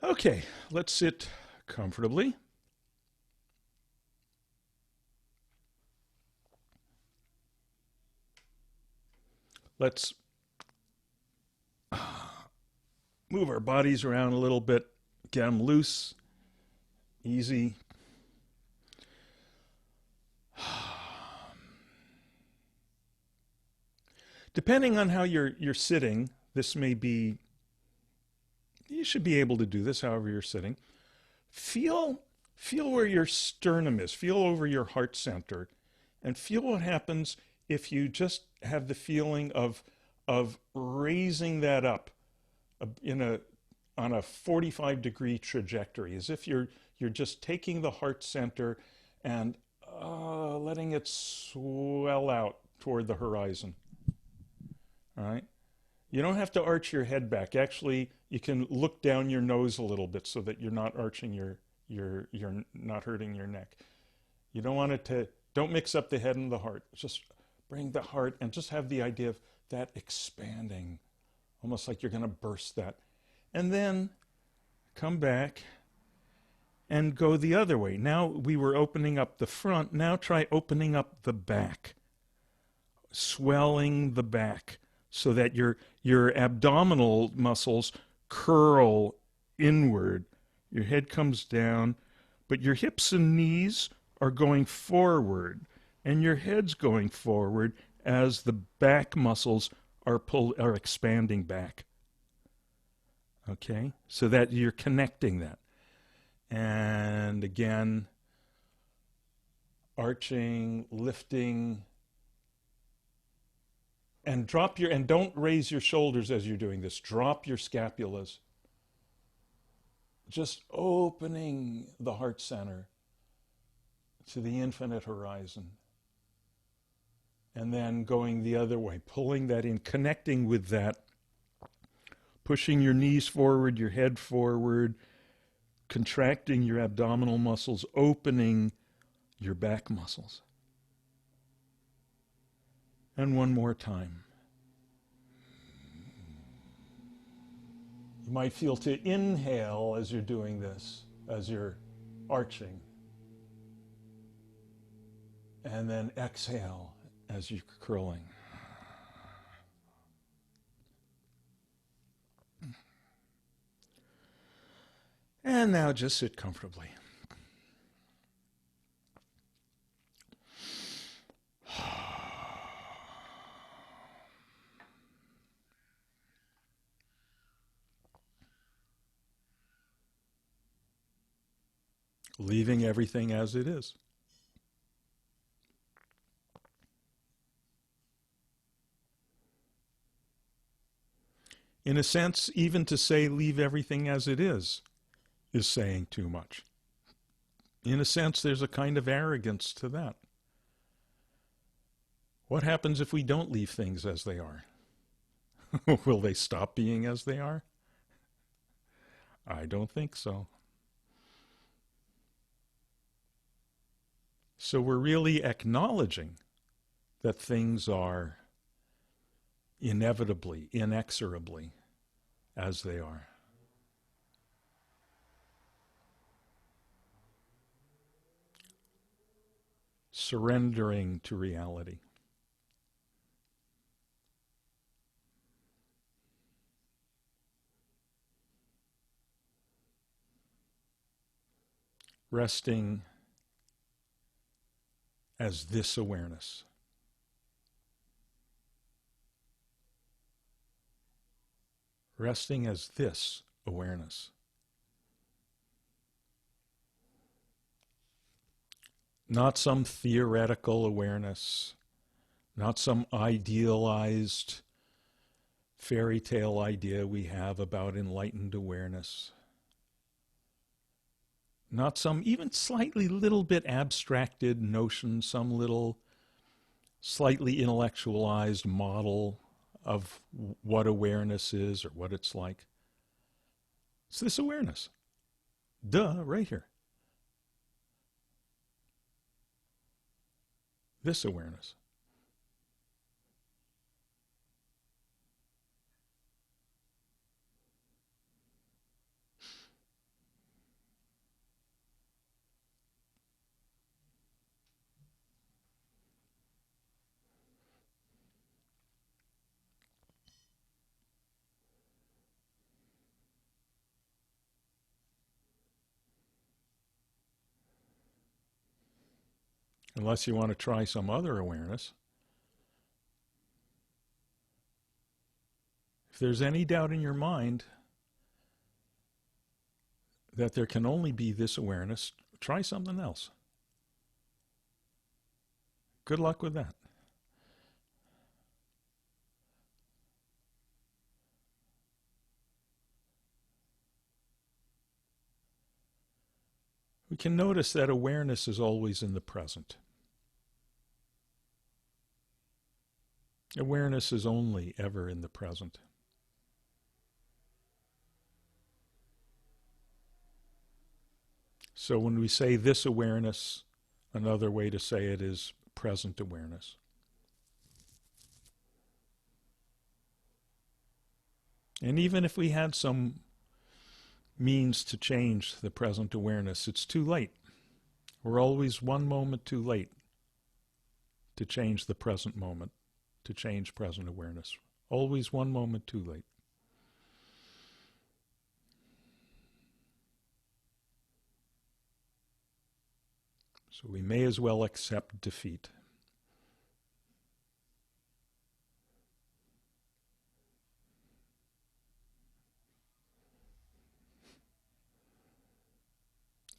Okay, let's sit comfortably. Let's move our bodies around a little bit, get them loose, easy. Depending on how you're sitting, this may be, you should be able to do this however you're sitting. Feel feel where your sternum is, feel over your heart center, and feel what happens if you just have the feeling of raising that up in a on a 45-degree trajectory, as if you're just taking the heart center and letting it swell out toward the horizon. All right. You don't have to arch your head back. Actually, you can look down your nose a little bit so that you're not arching you're not hurting your neck. You don't want it to, don't mix up the head and the heart. Just bring the heart and just have the idea of that expanding, almost like you're going to burst that. And then come back and go the other way. Now we were opening up the front. Now try opening up the back, swelling the back so that your abdominal muscles curl inward. Your head comes down, but your hips and knees are going forward, and your head's going forward as the back muscles are expanding back. Okay, so that you're connecting that. And again, arching, lifting, and don't raise your shoulders as you're doing this. Drop your scapulas. Just opening the heart center to the infinite horizon. And then going the other way, pulling that in, connecting with that, pushing your knees forward, your head forward, contracting your abdominal muscles, opening your back muscles. And one more time. You might feel to inhale as you're doing this, as you're arching. And then exhale as you're curling. And now just sit comfortably. Leaving everything as it is. In a sense, even to say leave everything as it is saying too much. In a sense, there's a kind of arrogance to that. What happens if we don't leave things as they are? Will they stop being as they are? I don't think so. So we're really acknowledging that things are inevitably, inexorably as they are. Surrendering to reality. Resting as this awareness. Resting as this awareness. Not some theoretical awareness, not some idealized fairy tale idea we have about enlightened awareness. Not some even slightly little bit abstracted notion, some little slightly intellectualized model of what awareness is or what it's like. It's this awareness. Duh, right here. This awareness. unless you want to try some other awareness. If there's any doubt in your mind that there can only be this awareness, try something else. Good luck with that. We can notice that awareness is always in the present. Awareness is only ever in the present. So when we say this awareness, another way to say it is present awareness. And even if we had some means to change the present awareness, it's too late. We're always one moment too late to change the present moment, to change present awareness. Always one moment too late. So we may as well accept defeat.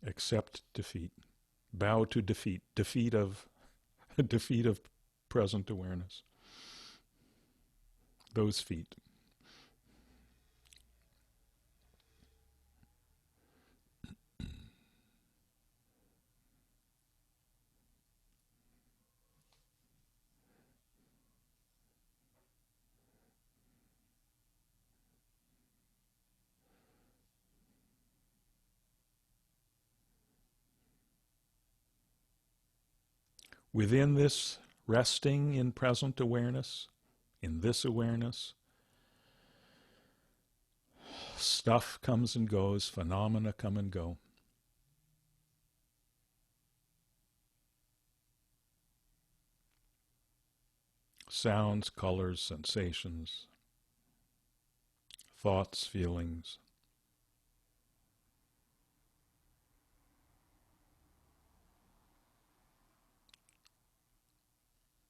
Accept defeat. Bow to defeat. Defeat of present awareness. Those feet. Within this resting in present awareness, in this awareness, stuff comes and goes, phenomena come and go. Sounds, colors, sensations, thoughts, feelings.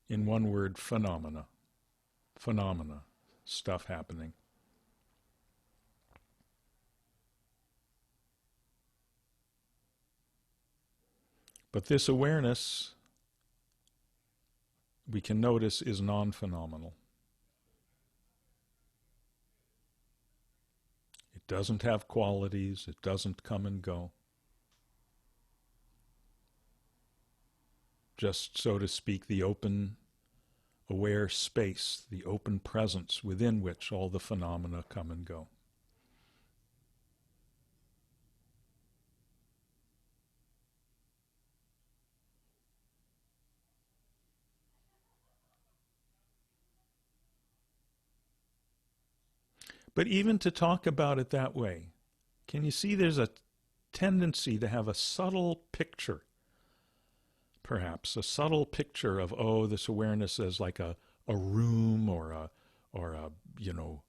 In one word, phenomena. Phenomena. Stuff happening. But this awareness, we can notice, is non-phenomenal. It doesn't have qualities. It doesn't come and go. Just, so to speak, the open, aware space, the open presence within which all the phenomena come and go. But even to talk about it that way, can you see there's a tendency to have a subtle picture, perhaps, a subtle picture of, oh, this awareness as like a room or a you know,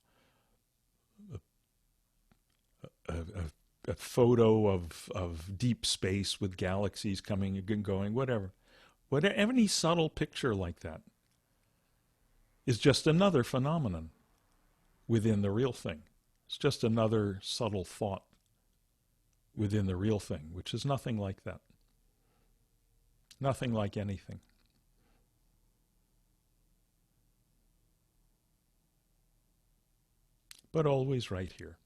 a photo of deep space with galaxies coming and going, whatever. Any subtle picture like that is just another phenomenon within the real thing. It's just another subtle thought within the real thing, which is nothing like that. Nothing like anything. But always right here.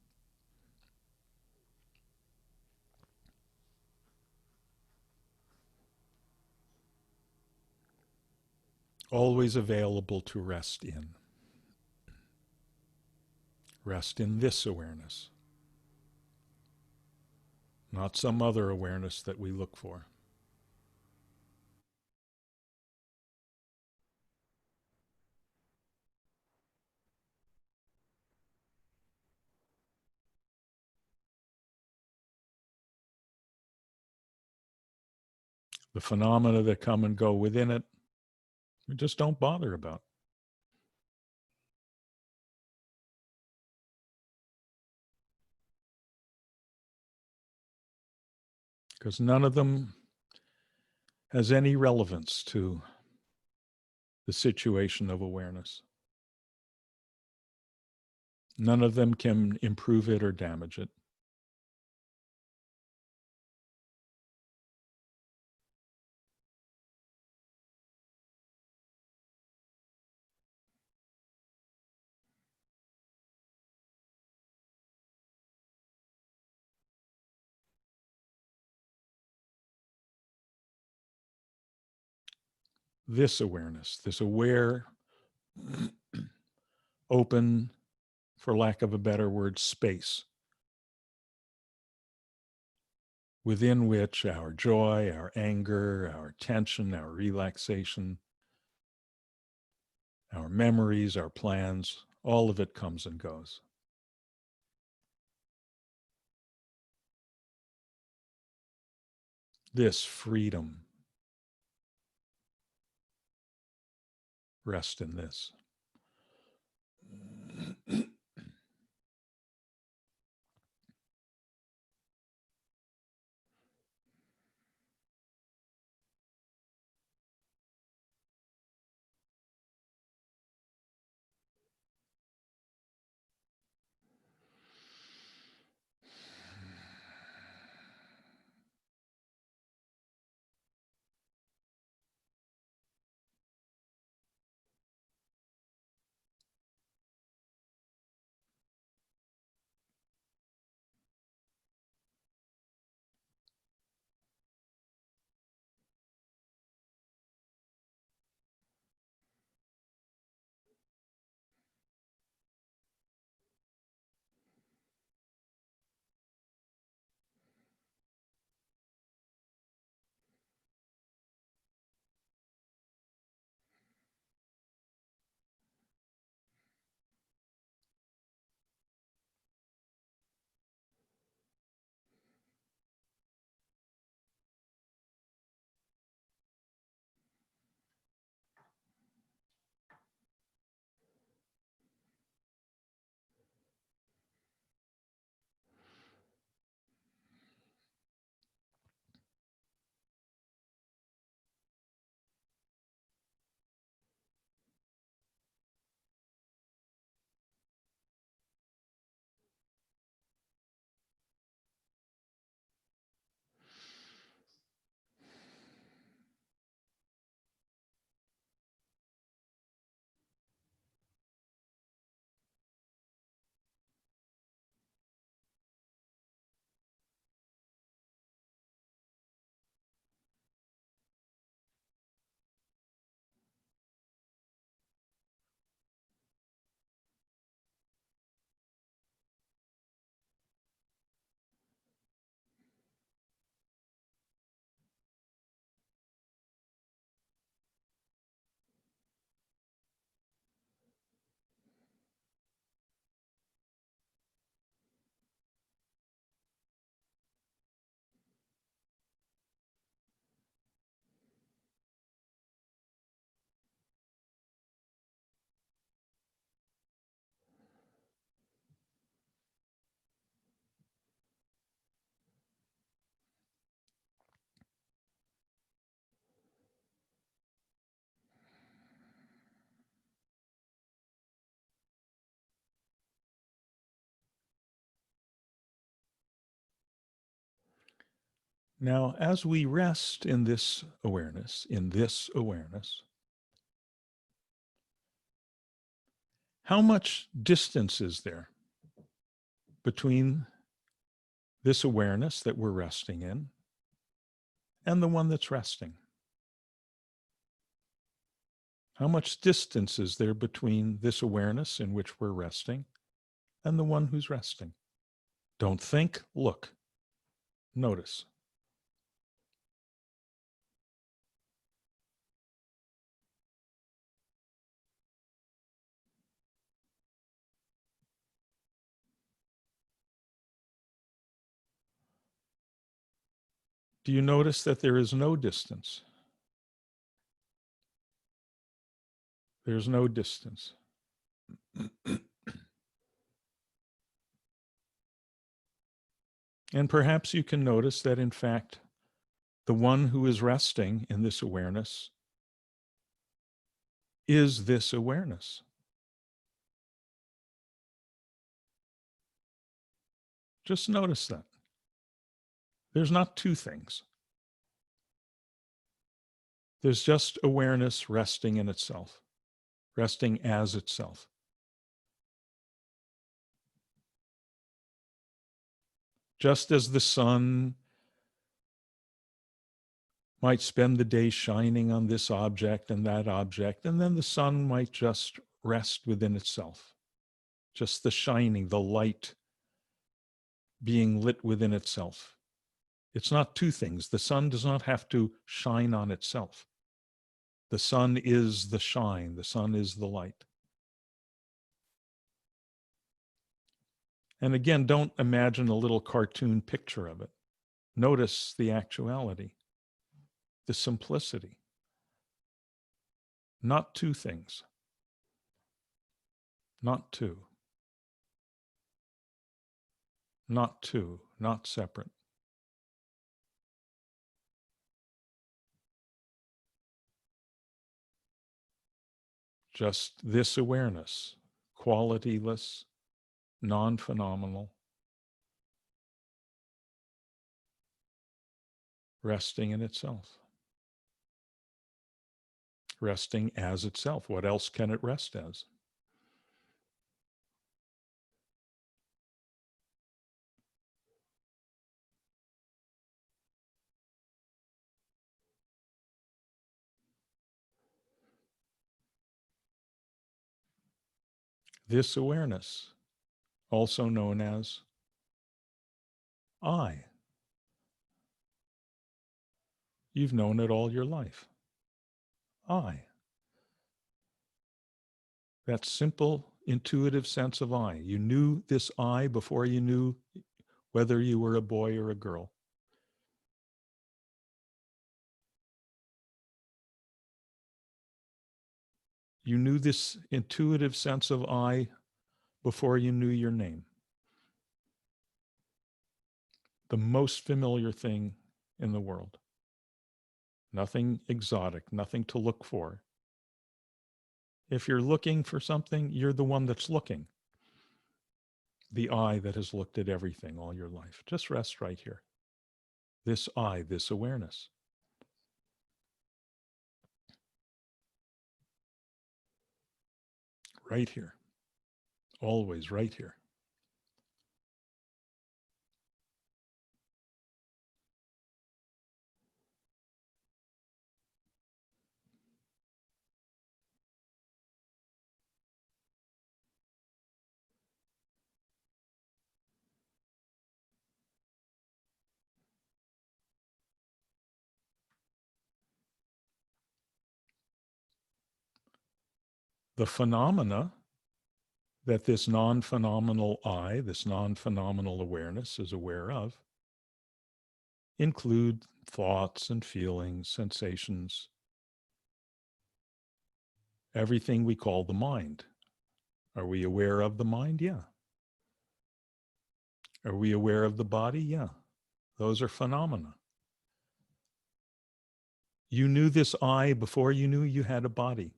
Always available to rest in. Rest in this awareness, not some other awareness that we look for. The phenomena that come and go within it, we just don't bother about. Because none of them has any relevance to the situation of awareness. None of them can improve it or damage it. This awareness, this aware, open, for lack of a better word, space within which our joy, our anger, our tension, our relaxation, our memories, our plans, all of it comes and goes. This freedom, rest in this. Now, as we rest in this awareness, how much distance is there between this awareness that we're resting in and the one that's resting? How much distance is there between this awareness in which we're resting and the one who's resting? Don't think, look, notice. Do you notice that there is no distance? There's no distance. And perhaps you can notice that, in fact, The one who is resting in this awareness is this awareness. Just notice that. There's not two things. There's just awareness resting in itself, resting as itself. Just as the sun might spend the day shining on this object and that object, and then the sun might just rest within itself. Just the shining, the light being lit within itself. It's not two things. The sun does not have to shine on itself. The sun is the shine. The sun is the light. And again, don't imagine a little cartoon picture of it. Notice the actuality, the simplicity. Not two things. Not two. Not two. Not separate. Just this awareness, qualityless, non-phenomenal, resting in itself. Resting as itself. What else can it rest as? This awareness, also known as I. You've known it all your life. I. That simple, intuitive sense of I. You knew this I before you knew whether you were a boy or a girl. You knew this intuitive sense of I before you knew your name. The most familiar thing in the world. Nothing exotic, nothing to look for. If you're looking for something, you're the one that's looking. The I that has looked at everything all your life. Just rest right here. This I, this awareness. Right here. Always right here. The phenomena that this non-phenomenal I, this non-phenomenal awareness is aware of, include thoughts and feelings, sensations, everything we call the mind. Are we aware of the mind? Yeah. Are we aware of the body? Yeah. Those are phenomena. You knew this I before you knew you had a body.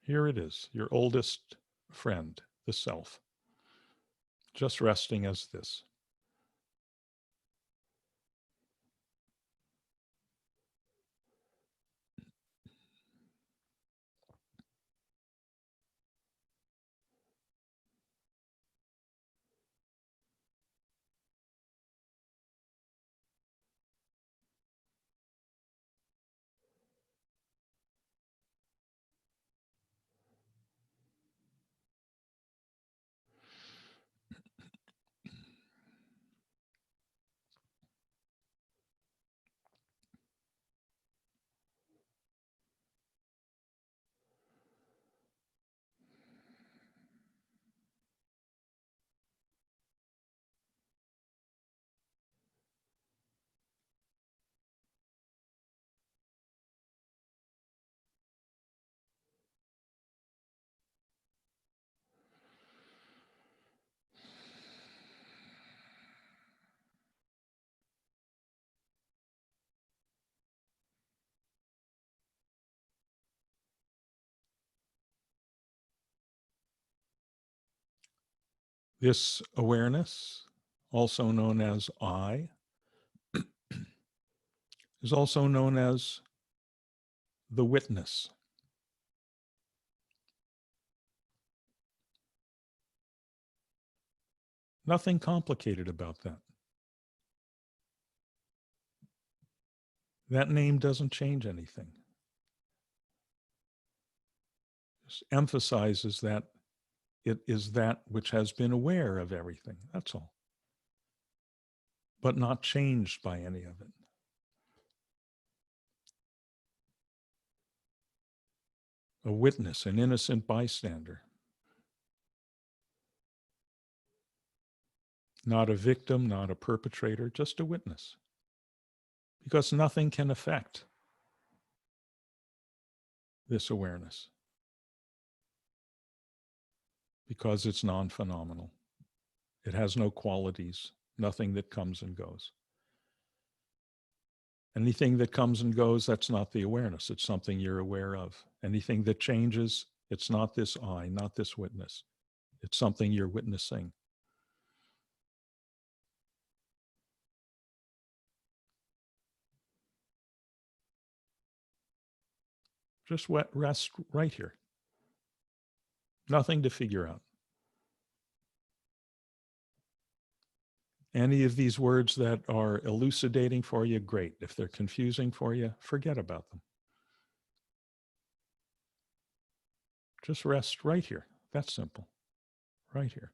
Here it is, your oldest friend, the self, just resting as this. This awareness, also known as I, is also known as the witness. Nothing complicated about that. That name doesn't change anything. Just emphasizes that it is that which has been aware of everything. That's all. But not changed by any of it. A witness, an innocent bystander. Not a victim, not a perpetrator, just a witness. Because nothing can affect this awareness. Because it's non-phenomenal. It has no qualities, nothing that comes and goes. Anything that comes and goes, that's not the awareness. It's something you're aware of. Anything that changes, it's not this I, not this witness. It's something you're witnessing. Just rest right here. Nothing to figure out. Any of these words that are elucidating for you, great. If they're confusing for you, forget about them. Just rest right here. That's simple. Right here.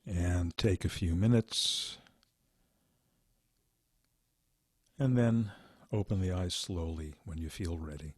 And take a few minutes. And then open the eyes slowly when you feel ready.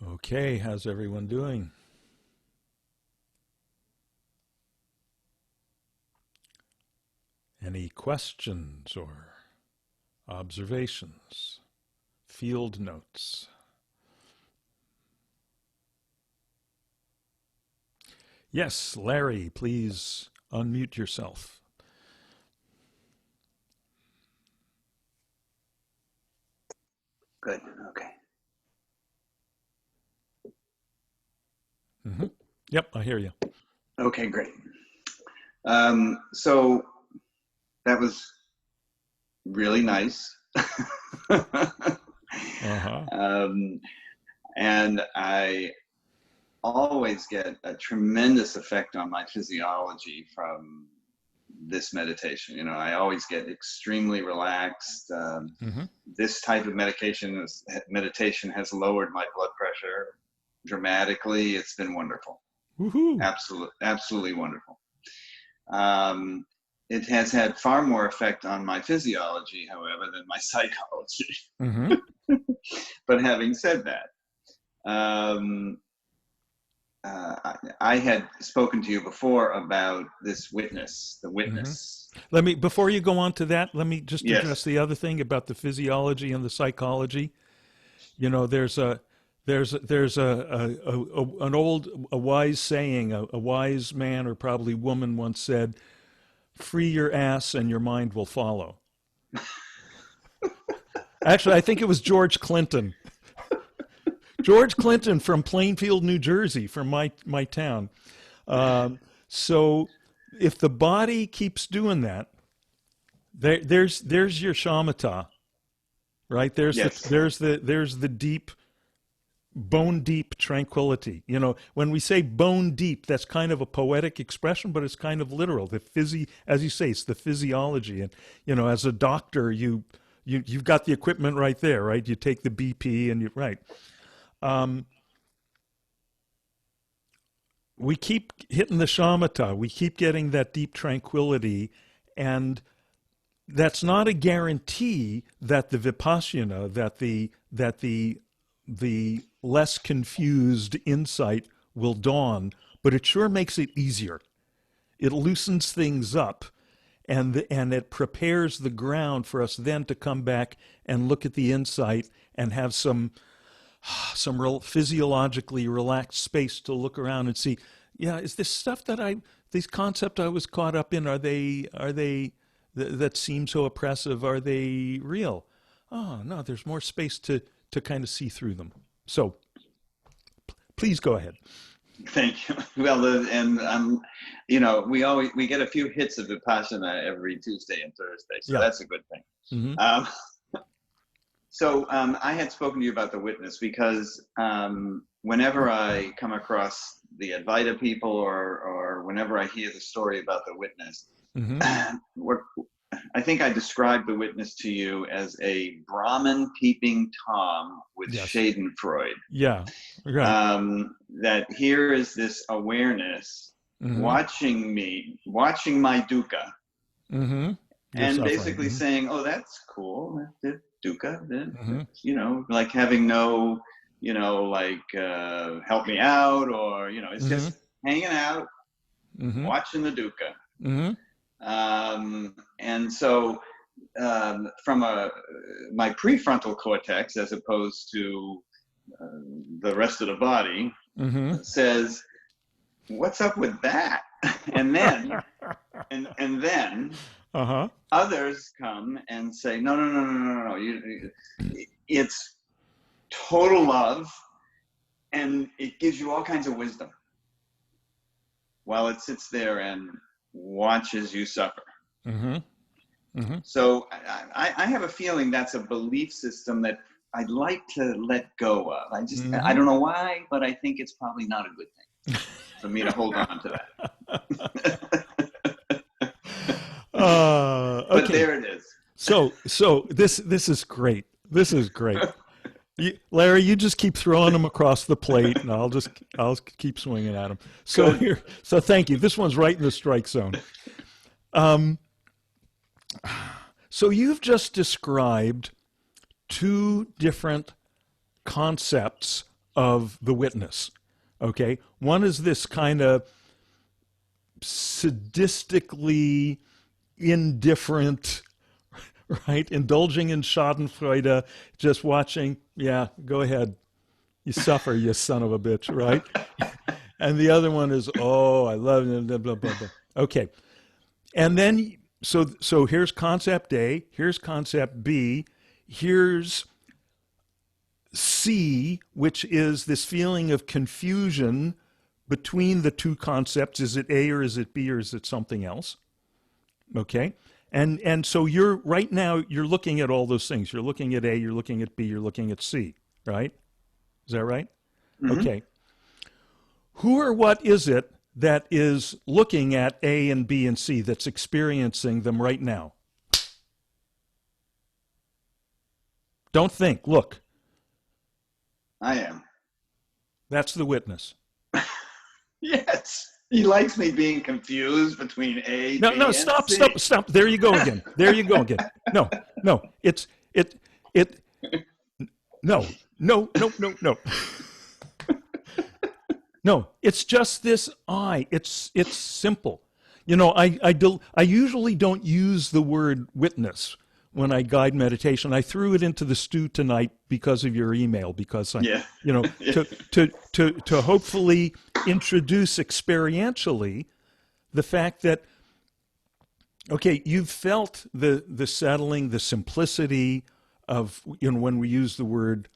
Okay, how's everyone doing? Any questions or observations? Field notes? Yes, Larry, please unmute yourself. Good. Okay. Mm-hmm. Yep, I hear you. Okay, great. So that was really nice. Uh-huh. um, and I always get a tremendous effect on my physiology from this meditation. I always get extremely relaxed. Mm-hmm. This type of meditation has lowered my blood pressure dramatically. It's been wonderful. Woohoo. Absolutely wonderful. Um, it has had far more effect on my physiology, however, than my psychology. Mm-hmm. But having said that, um, I had spoken to you before about this witness, the Mm-hmm. witness. Before you go on to that, let me just address Yes, the other thing about the physiology and the psychology. You know, there's an old, a wise saying, a wise man or probably woman once said, free your ass and your mind will follow. Actually, I think it was George Clinton. George Clinton from Plainfield, New Jersey, from my town. Um, so if the body keeps doing that, there's your shamatha, right? yes, There's the deep, bone deep tranquility. You know, when we say bone deep, that's kind of a poetic expression, but it's kind of literal. As you say, it's the physiology. And you know, as a doctor, you've got the equipment right there, right? You take the BP and you right. Um, we keep hitting the shamatha. We keep getting that deep tranquility, and that's not a guarantee that the vipashyana, that the less confused insight will dawn, but it sure makes it easier. It loosens things up, and it prepares the ground for us then to come back and look at the insight and have some real physiologically relaxed space to look around and see, yeah, is this stuff these concepts I was caught up in, are they that seem so oppressive, are they real? Oh no, there's more space to kind of see through them. So please go ahead. thank you. Well, and we get a few hits of Vipassana every Tuesday and Thursday, so Yeah. that's a good thing. Mm-hmm. Um, So I had spoken to you about the witness because whenever I come across the Advaita people, or whenever I hear the story about the witness, Mm-hmm. I think I described the witness to you as a Brahmin peeping Tom with Yes. Schadenfreude. Yeah. Right. That here is this awareness Mm-hmm. watching me, watching my dukkha, Mm-hmm. You're and suffering. basically Mm-hmm. saying, "Oh, that's cool, dukkha." Mm-hmm. Like having no, like help me out, or it's Mm-hmm. just hanging out, Mm-hmm. watching the dukkha. Mm-hmm. And so, from my prefrontal cortex, as opposed to the rest of the body, Mm-hmm. says, "What's up with that?" and then, and then Uh-huh. others come and say, no, no, no, no, no, no, it's total love, and it gives you all kinds of wisdom while it sits there and watches you suffer. Mm-hmm. Mm-hmm. So I have a feeling that's a belief system that I'd like to let go of. I Mm-hmm. don't know why, but I think it's probably not a good thing for me to hold on to that. But Okay. there it is. So this is great. This is great. Larry, you just keep throwing them across the plate, and I'll keep swinging at them. So Good. here, so thank you. This one's right in the strike zone. Um, so you've just described two different concepts of the witness. Okay? One is this kind of sadistically indifferent, right? Indulging in Schadenfreude, just watching, yeah, go ahead. You suffer, you son of a bitch, right? And the other one is, oh, I love it, blah, blah, blah, blah. Okay. And then, so here's concept A, here's concept B, here's C, which is this feeling of confusion between the two concepts. Is it A or is it B or is it something else? Okay. And so you're right now you're looking at all those things. You're looking at A, you're looking at B, you're looking at C, right? Is that right? Mm-hmm. Okay. Who or what is it that is looking at A and B and C, that's experiencing them right now? Don't think, look. I am. That's the witness. Yes. He likes me being confused between A, No, B, no, and stop, C. stop, stop. There you go again. There you go again. No, no, no, no, no, no, no. No, it's just this I. It's simple. You know, I usually don't use the word witness when I guide meditation. I threw it into the stew tonight because of your email, because I, Yeah. you know, to hopefully introduce experientially the fact that, okay, you've felt the settling, the simplicity of, you know, when we use the word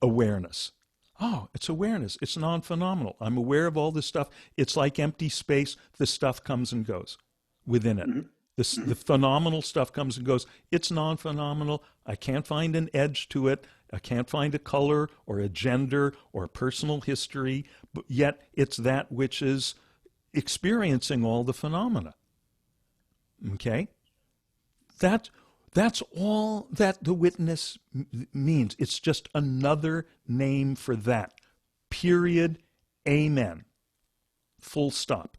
awareness. Oh, it's awareness. It's non-phenomenal. I'm aware of all this stuff. It's like empty space. The stuff comes and goes within it. The phenomenal stuff comes and goes. It's non-phenomenal. I can't find an edge to it. I can't find a color or a gender or a personal history, but yet it's that which is experiencing all the phenomena. Okay? That's all that the witness means. It's just another name for that. Period. Amen. Full stop.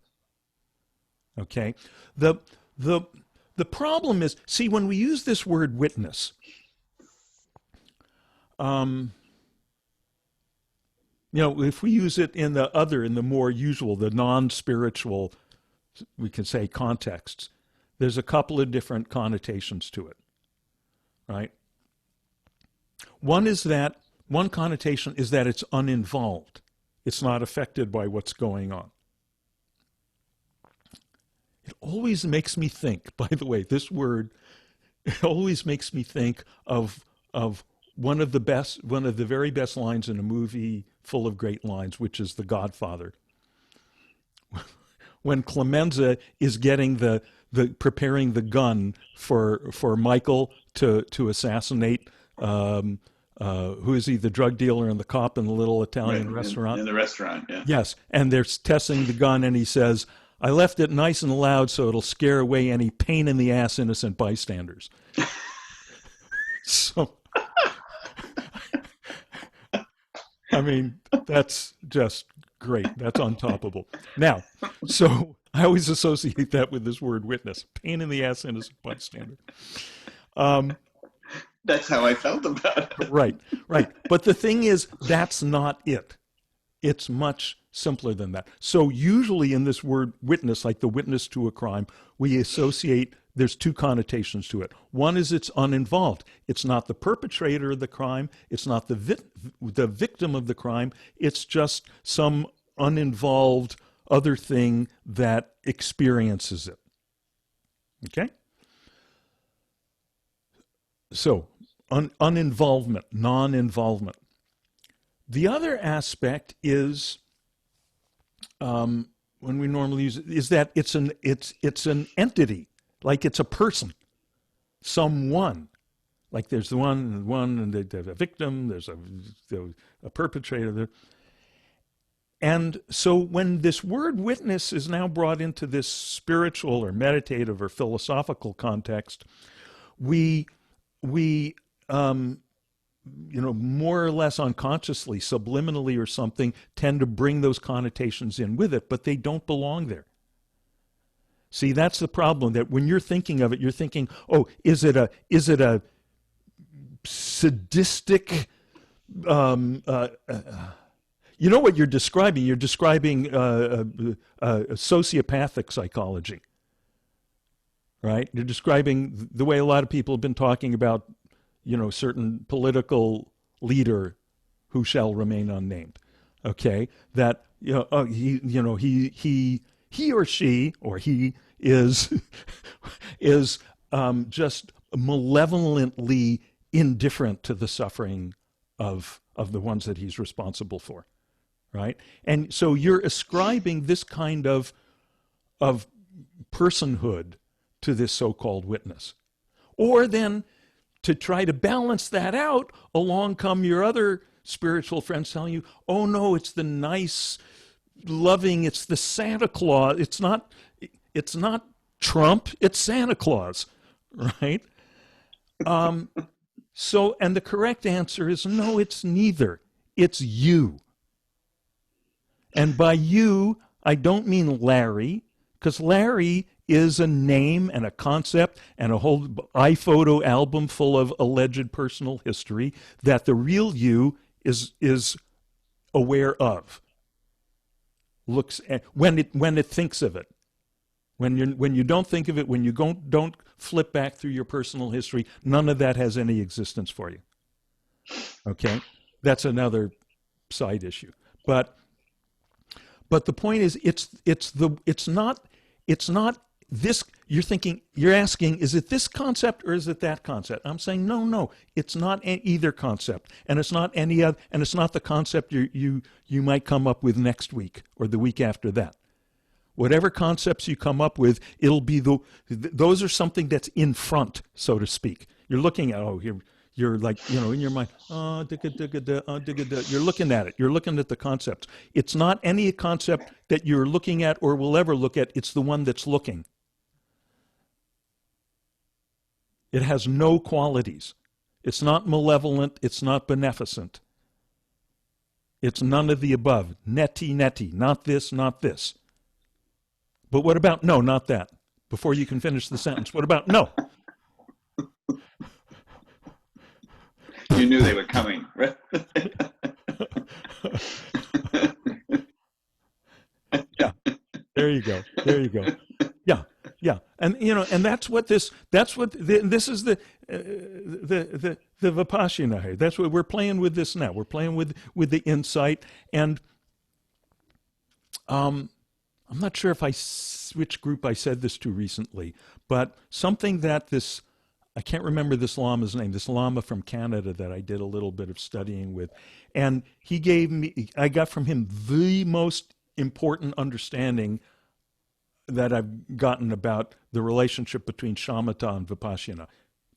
Okay? The problem is, see, when we use this word witness, you know, if we use it in the more usual, the non-spiritual, we can say, contexts, there's a couple of different connotations to it, right? One connotation is that it's uninvolved. It's not affected by what's going on. It always makes me think, by the way, this word, it always makes me think of one of the very best lines in a movie full of great lines, which is The Godfather. When Clemenza is getting preparing the gun for Michael to assassinate, who is he, the drug dealer and the cop in the little Italian restaurant? In the restaurant, yeah. Yes, and they're testing the gun, and he says, I left it nice and loud so it'll scare away any pain in the ass innocent bystanders. So, I mean, that's just great. That's untoppable. Now, so I always associate that with this word witness. Pain in the ass innocent bystander. That's how I felt about it. Right. But the thing is, that's not it. It's much simpler than that. So usually in this word witness, like the witness to a crime, we associate, there's two connotations to it. One is it's uninvolved. It's not the perpetrator of the crime. It's not the victim of the crime. It's just some uninvolved other thing that experiences it. Okay? So, uninvolvement, non-involvement. The other aspect is, when we normally use it, is that it's an entity, like it's a person, someone. Like there's one, and there's a victim, there's a perpetrator. And so when this word witness is now brought into this spiritual or meditative or philosophical context, we more or less unconsciously, subliminally or something, tend to bring those connotations in with it, but they don't belong there. See, that's the problem, that when you're thinking of it, you're thinking, oh, is it a sadistic, um, uh, uh, you know what you're describing? You're describing sociopathic psychology, right? You're describing the way a lot of people have been talking about, certain political leader who shall remain unnamed. Okay, that he or she or he is is just malevolently indifferent to the suffering of the ones that he's responsible for, right? And so you're ascribing this kind of personhood to this so-called witness. Or then to try to balance that out, along come your other spiritual friends telling you, oh no, it's the nice, loving, it's the Santa Claus. It's not Trump, it's Santa Claus, right? So, and the correct answer is no, it's neither. It's you. And by you, I don't mean Larry, because Larry is a name and a concept and a whole iPhoto album full of alleged personal history that the real you is aware of. Looks at when it thinks of it. When you don't think of it, when you don't flip back through your personal history, none of that has any existence for you. Okay? That's another side issue. But the point is, it's not this. You're asking, is it this concept or is it that concept? I'm saying no, it's not either concept, and it's not any other, and it's not the concept you might come up with next week or the week after that. Whatever concepts you come up with, it'll be those are something that's in front, so to speak. You're looking at you're like, in your mind, you're looking at it. You're looking at the concepts. It's not any concept that you're looking at or will ever look at. It's the one that's looking. It has no qualities. It's not malevolent. It's not beneficent. It's none of the above. Neti, not this, not this. But what about no, not that? Before you can finish the sentence, what about no? You knew they were coming, right? Yeah. There you go. Yeah. Yeah. And that's what this is the vipassana here. That's what we're playing with this now. We're playing with the insight. And I'm not sure which group I said this to recently, but something that I can't remember this Lama's name, this Lama from Canada that I did a little bit of studying with. And I got from him the most important understanding that I've gotten about the relationship between shamatha and vipashyana,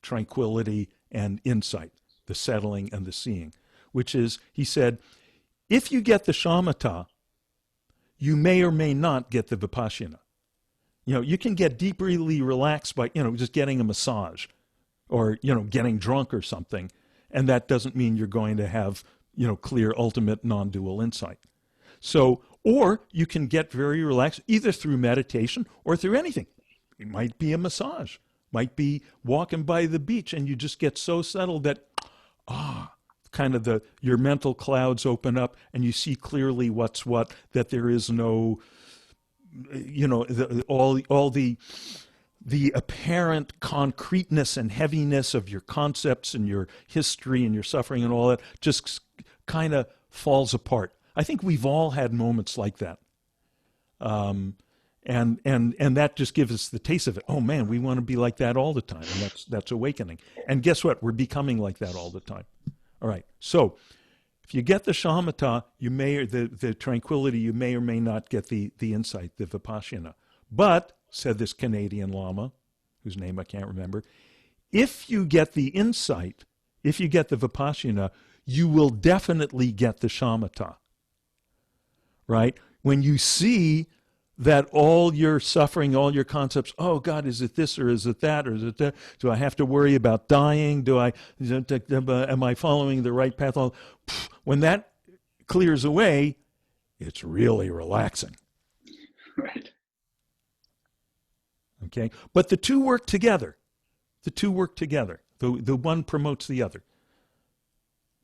tranquility and insight, the settling and the seeing, which is, he said, if you get the shamatha, you may or may not get the vipassana. You can get deeply relaxed by, just getting a massage or, getting drunk or something. And that doesn't mean you're going to have, clear, ultimate, non-dual insight. So, or you can get very relaxed either through meditation or through anything. It might be a massage, might be walking by the beach, and you just get so settled that, kind of your mental clouds open up and you see clearly what's what, that there is no, all the apparent concreteness and heaviness of your concepts and your history and your suffering and all that just kind of falls apart. I think we've all had moments like that. And that just gives us the taste of it. Oh man, we want to be like that all the time. And that's awakening. And guess what? We're becoming like that all the time. All right. So if you get the shamatha, you may, or the tranquility, you may or may not get the insight, the vipassana. But, said this Canadian Lama, whose name I can't remember, if you get the insight, if you get the vipassana, you will definitely get the shamatha. Right? When you see that all your suffering, all your concepts, oh God, is it this or is it that or is it that? Do I have to worry about dying? Am I following the right path? When that clears away, it's really relaxing. Right. Okay? But the two work together. The one promotes the other.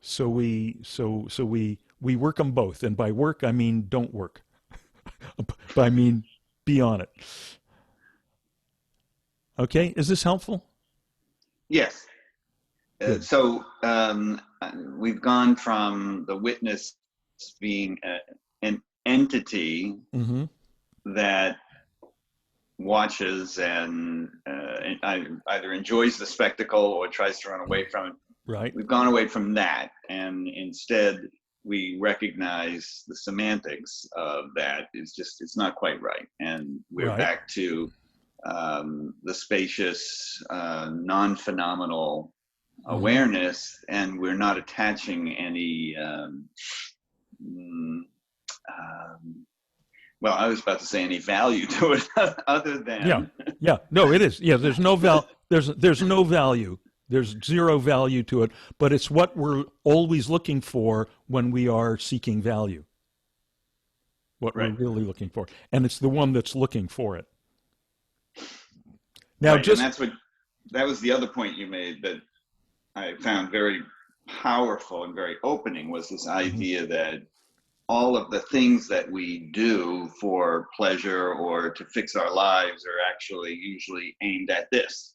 So we work them both, and by work I mean don't work. But I mean be on it. Okay, is this helpful? Yes. Good. So we've gone from the witness being an entity Mm-hmm. that watches and either enjoys the spectacle or tries to run away from it. Right. We've gone away from that, and instead we recognize the semantics of that. It's not quite right, and we're Right. back to the spacious, non-phenomenal Mm-hmm. awareness, and we're not attaching any mm, um, well, I was about to say any value to it other Yeah. than Yeah. No, it is. Yeah. There's no value. There's zero value to it, but it's what we're always looking for when we are seeking value. What we're right, really looking for, and it's the one that's looking for it. Now, right, and just that was the other point you made that I found very powerful and very opening, was this Mhm. idea that all of the things that we do for pleasure or to fix our lives are actually usually aimed at this.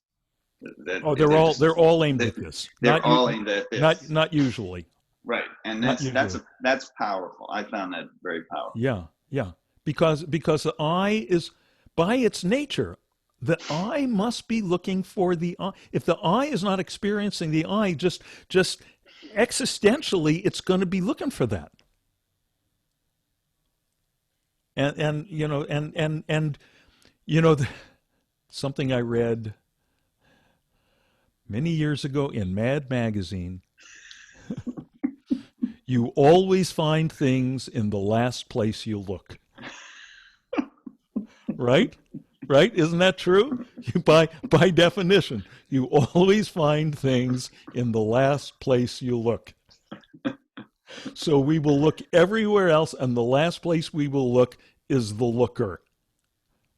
That oh, they're they're just all aimed that at this. they're all aimed at this. Not usually. Right, and Not usually. that's powerful. I found that very powerful. Yeah, yeah. Because the I is by its nature, the I must be looking for the I. If the I is not experiencing the I, just existentially, it's going to be looking for that. And you know and you know the, something I read many years ago in Mad Magazine. You always find things in the last place you look. Right? Right? Isn't that true? By definition, you always find things in the last place you look. So we will look everywhere else, and the last place we will look is the looker.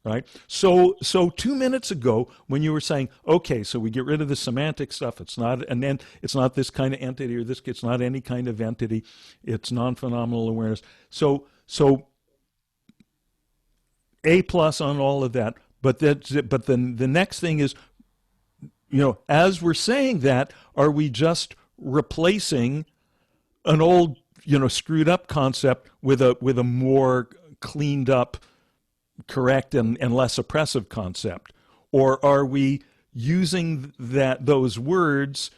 Right? So 2 minutes ago, when you were saying, okay, so we get rid of the semantic stuff, it's not it's not this kind of entity, or this, it's not any kind of entity, it's non-phenomenal awareness. So A plus on all of that. But then the next thing is, as we're saying that, are we just replacing an old, screwed up concept with a more cleaned up, correct, and less oppressive concept? Or are we using those words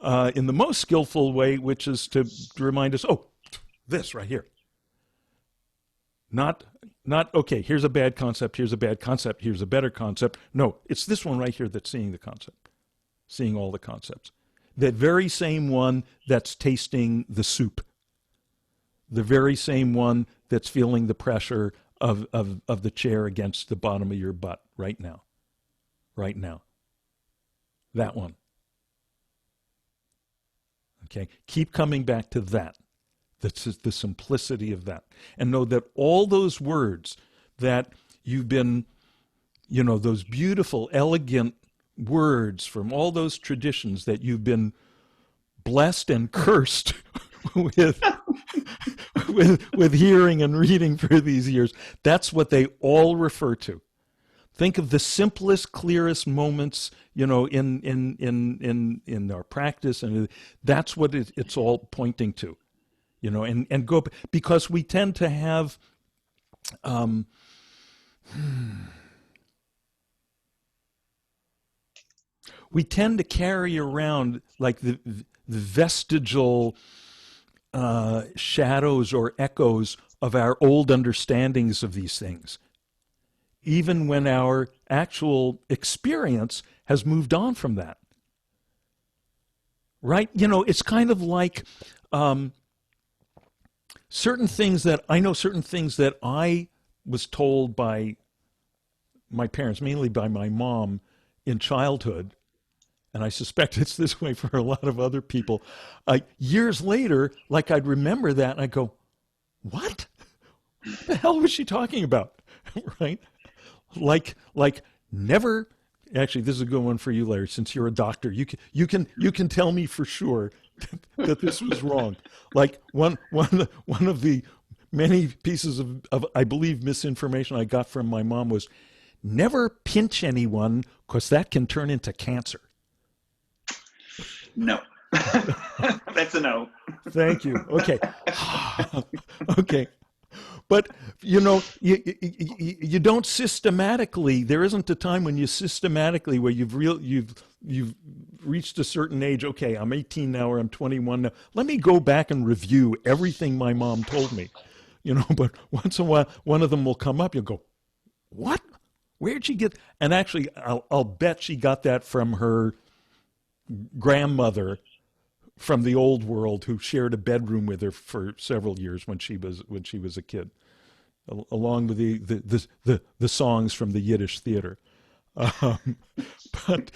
in the most skillful way, which is to remind us, oh, this right here. Not okay, here's a bad concept, here's a bad concept, here's a better concept. No, it's this one right here that's seeing the concept, seeing all the concepts. That very same one that's tasting the soup. The very same one that's feeling the pressure of the chair against the bottom of your butt right now. Right now. That one. Okay? Keep coming back to that. That's the simplicity of that. And know that all those words that you've been, those beautiful, elegant words from all those traditions that you've been blessed and cursed with, with hearing and reading for these years, that's what they all refer to. Think of the simplest, clearest moments, in our practice, and that's what it's all pointing to. And go, because we tend to have we tend to carry around like the vestigial shadows or echoes of our old understandings of these things, even when our actual experience has moved on from that. Right? It's kind of like certain things that I was told by my parents, mainly by my mom, in childhood, and I suspect it's this way for a lot of other people. Years later, like I'd remember that, and I go, "What? What the hell was she talking about?" Right? Like never. Actually, this is a good one for you, Larry. Since you're a doctor, you can tell me for sure that this was wrong. Like one of the many pieces of I believe misinformation I got from my mom was never pinch anyone because that can turn into cancer. No. That's a no. Thank you. Okay. Okay. But you don't systematically. There isn't a time when you systematically where you've reached a certain age. Okay, I'm 18 now, or I'm 21 now. Let me go back and review everything my mom told me. But once in a while, one of them will come up. You'll go, "What? Where'd she get?" And actually, I'll bet she got that from her grandmother from the old world, who shared a bedroom with her for several years when she was a kid, along with the songs from the Yiddish theater. Um, but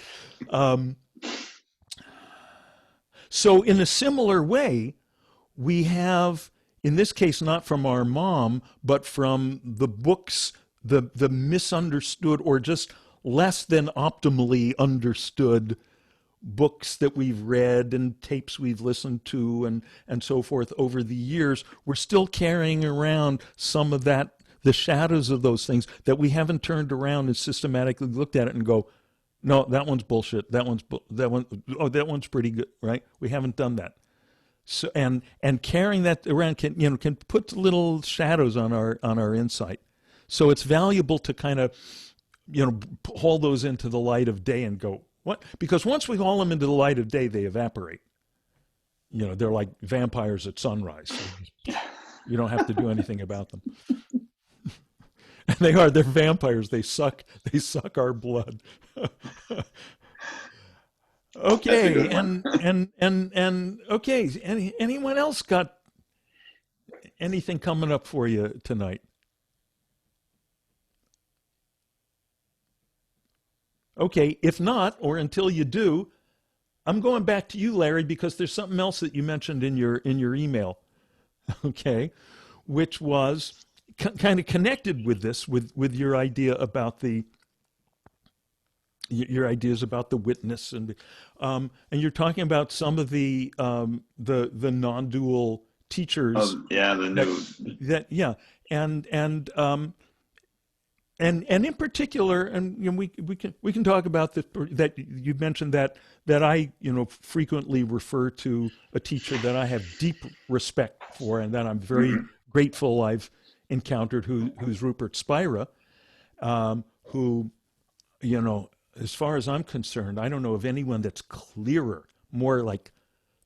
so in a similar way, we have, in this case, not from our mom, but from the books, the misunderstood or just less than optimally understood books that we've read and tapes we've listened to and so forth over the years. We're still carrying around some of that, the shadows of those things that we haven't turned around and systematically looked at it and go, no, that one's bullshit. That one's pretty good, right? We haven't done that. So and carrying that around can put little shadows on our insight. So it's valuable to kind of haul those into the light of day and go, what? Because once we haul them into the light of day, they evaporate. They're like vampires at sunrise. So you don't have to do anything about them. And they're vampires. They suck our blood. That's a Okay, good one. and okay. Anyone else got anything coming up for you tonight? Okay, if not, or until you do, I'm going back to you, Larry, because there's something else that you mentioned in your email. Okay, which was kind of connected with this, with your idea about your ideas about the witness, and you're talking about some of the non-dual teachers Oh yeah, the that new. yeah, and and in particular, and we can talk about this, that you mentioned that I frequently refer to a teacher that I have deep respect for and that I'm very Mhm. grateful I've encountered, who's Rupert Spira, who, as far as I'm concerned, I don't know of anyone that's clearer, more like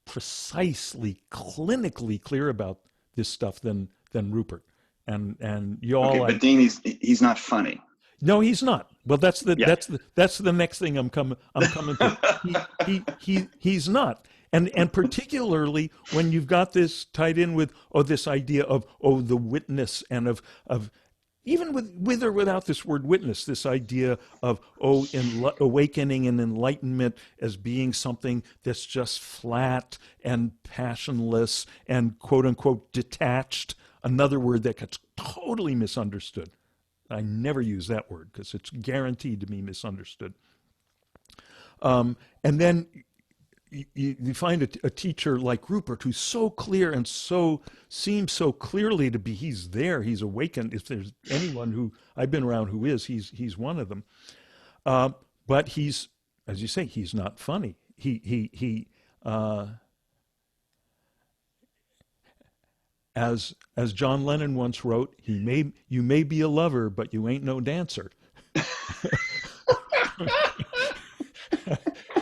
precisely, clinically clear about this stuff than Rupert. And Okay, y'all, but Dean, he's not funny. no, he's not. Well, Yeah. that's the next thing I'm coming to. He's not. And particularly when you've got this tied in with this idea of the witness, and of even with or without this word witness, this idea of awakening and enlightenment as being something that's just flat and passionless and quote unquote detached, another word that gets totally misunderstood. I never use that word because it's guaranteed to be misunderstood. And then you find a teacher like Rupert who's so clear and so seems so clearly to be, he's there, he's awakened. If there's anyone who I've been around who is, he's one of them. But he's, as you say, he's not funny. As John Lennon once wrote, you may be a lover, but you ain't no dancer.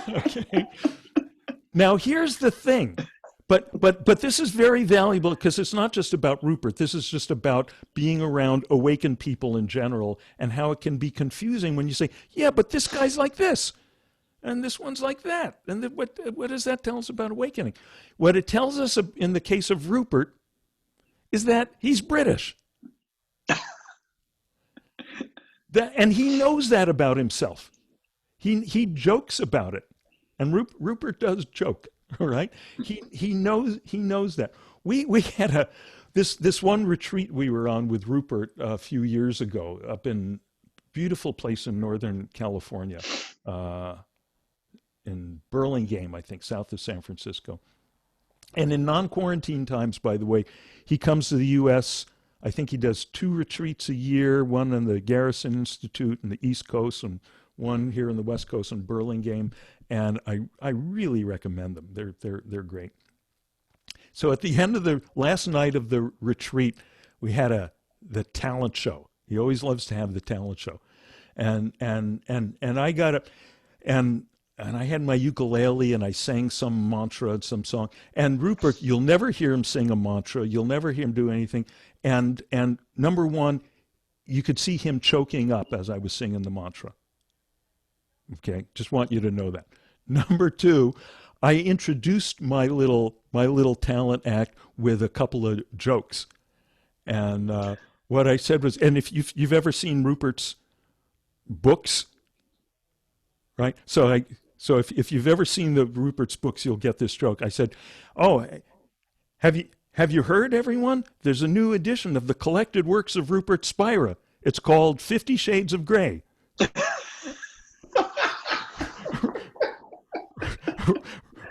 Okay. Now here's the thing. But this is very valuable because it's not just about Rupert. This is just about being around awakened people in general, and how it can be confusing when you say, yeah, but this guy's like this and this one's like that. And what does that tell us about awakening? What it tells us in the case of Rupert is that he's British. And he knows that about himself. He jokes about it, and Rupert does joke. All right, he knows that. We had this one retreat we were on with Rupert a few years ago up in beautiful place in Northern California, in Burlingame, I think, south of San Francisco. And in non-quarantine times, by the way, he comes to the U.S. I think he does 2 retreats a year, one in the Garrison Institute in the East Coast and one here in the West Coast in Burlingame. And I really recommend them. They're great. So at the end of the last night of the retreat, we had the talent show. He always loves to have the talent show. And I got up and I had my ukulele and I sang some mantra and some song. And Rupert, you'll never hear him sing a mantra. You'll never hear him do anything. And number one, you could see him choking up as I was singing the mantra. Okay, just want you to know that. Number two, I introduced my little talent act with a couple of jokes. And what I said was, and if you've ever seen Rupert's books, right? So if you've ever seen the Rupert's books, you'll get this joke. I said, "Oh, have you heard, everyone? There's a new edition of the collected works of Rupert Spira. It's called 50 Shades of Grey."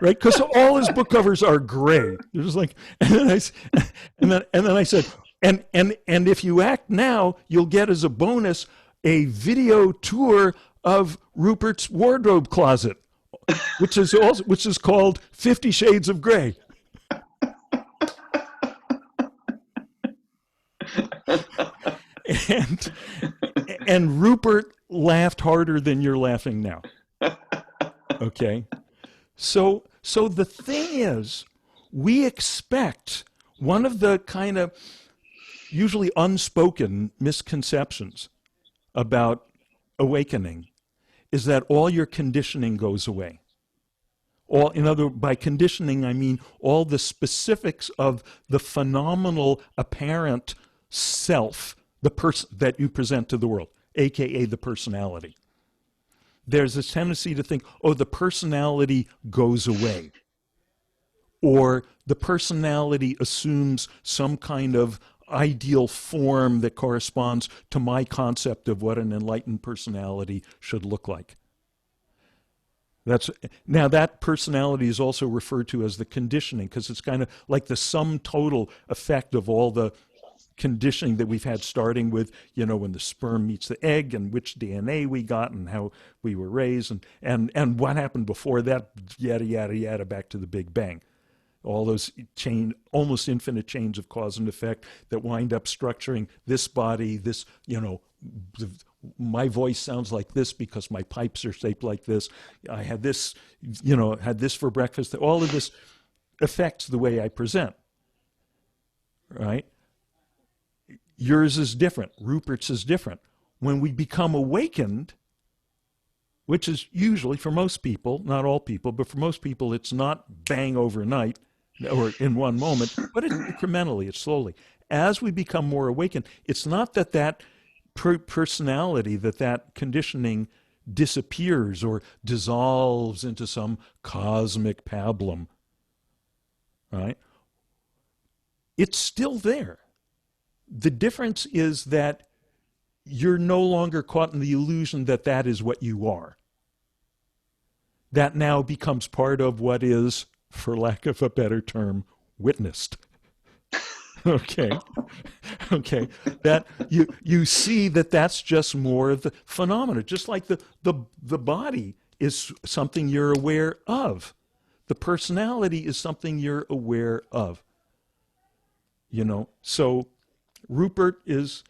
Right? Because all his book covers are gray. They're just like, and then I said, and if you act now, you'll get as a bonus a video tour of Rupert's wardrobe closet, which is called 50 Shades of Grey. And and Rupert laughed harder than you're laughing now. Okay? So the thing is, we expect one of the kind of usually unspoken misconceptions about awakening is that all your conditioning goes away. By conditioning, I mean all the specifics of the phenomenal apparent self, the person that you present to the world, aka the personality. There's this tendency to think, oh, the personality goes away. Or the personality assumes some kind of ideal form that corresponds to my concept of what an enlightened personality should look like. Now that personality is also referred to as the conditioning because it's kind of like the sum total effect of all the conditioning that we've had, starting with, when the sperm meets the egg and which DNA we got and how we were raised and what happened before that, yada, yada, yada, back to the Big Bang. All those almost infinite chains of cause and effect that wind up structuring this body, this, my voice sounds like this because my pipes are shaped like this. I had this, had this for breakfast. All of this affects the way I present, right? Yours is different. Rupert's is different. When we become awakened, which is usually for most people, not all people, but for most people, it's not bang overnight or in one moment, but it's incrementally, it's slowly. As we become more awakened, it's not that personality, that conditioning disappears or dissolves into some cosmic pablum, right? It's still there. The difference is that you're no longer caught in the illusion that is what you are. That now becomes part of what is, for lack of a better term, witnessed. Okay. That you see that's just more of the phenomena, just like the body is something you're aware of. The personality is something you're aware of. So Rupert's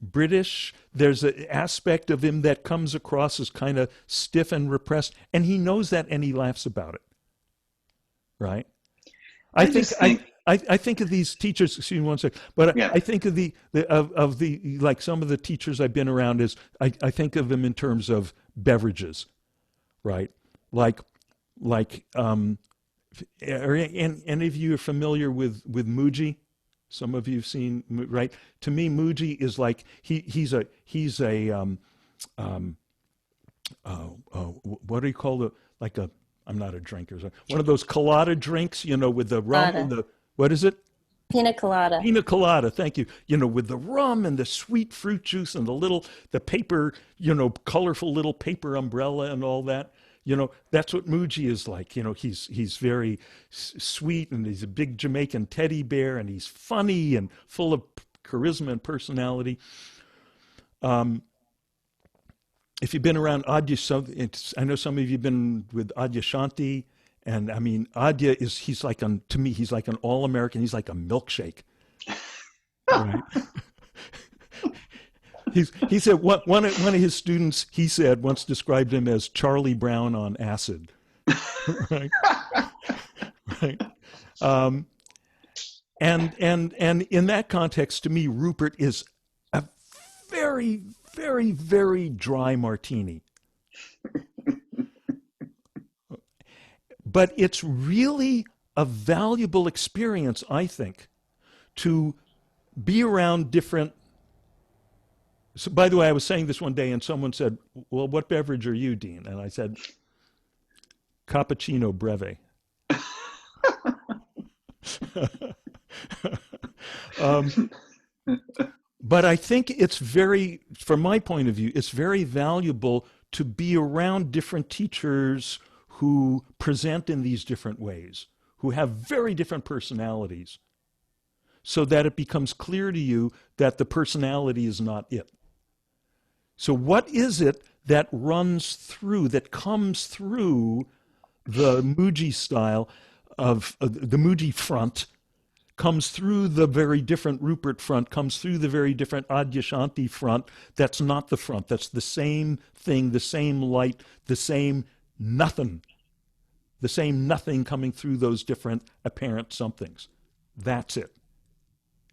British. There's an aspect of him that comes across as kind of stiff and repressed, and he knows that, and he laughs about it. Right? I think of these teachers. Excuse me one second, but yeah. I think of the like some of the teachers I've been around is I think of them in terms of beverages, right? Like are any of you are familiar with Mooji? Some of you have seen, right? To me, Mooji is like he's a what do you call it? Like a, I'm not a drinker. One of those colada drinks, with the rum and the, what is it? Pina colada. Pina colada, thank you. With the rum and the sweet fruit juice and the paper, colorful little paper umbrella and all that. That's what Mooji is like. He's very sweet, and he's a big Jamaican teddy bear, and he's funny and full of charisma and personality. Um, if you've been around Adya, I know some of you've been with Adyashanti, and I mean Adya he's like to me he's like an all-American. He's like a milkshake, right? He said one of his students, he said, once described him as Charlie Brown on acid. Right? Right. Um, and in that context, to me, Rupert is a very, very, very dry martini. But it's really a valuable experience, I think, to be around different. So, by the way, I was saying this one day, and someone said, "Well, what beverage are you, Dean?" And I said, "Cappuccino breve." um, but I think from my point of view, it's very valuable to be around different teachers who present in these different ways, who have very different personalities, so that it becomes clear to you that the personality is not it. So what is it that comes through the Mooji style of the Mooji front, comes through the very different Rupert front, comes through the very different Adyashanti front? That's not the front. That's the same thing, the same light, the same nothing coming through those different apparent somethings. That's it.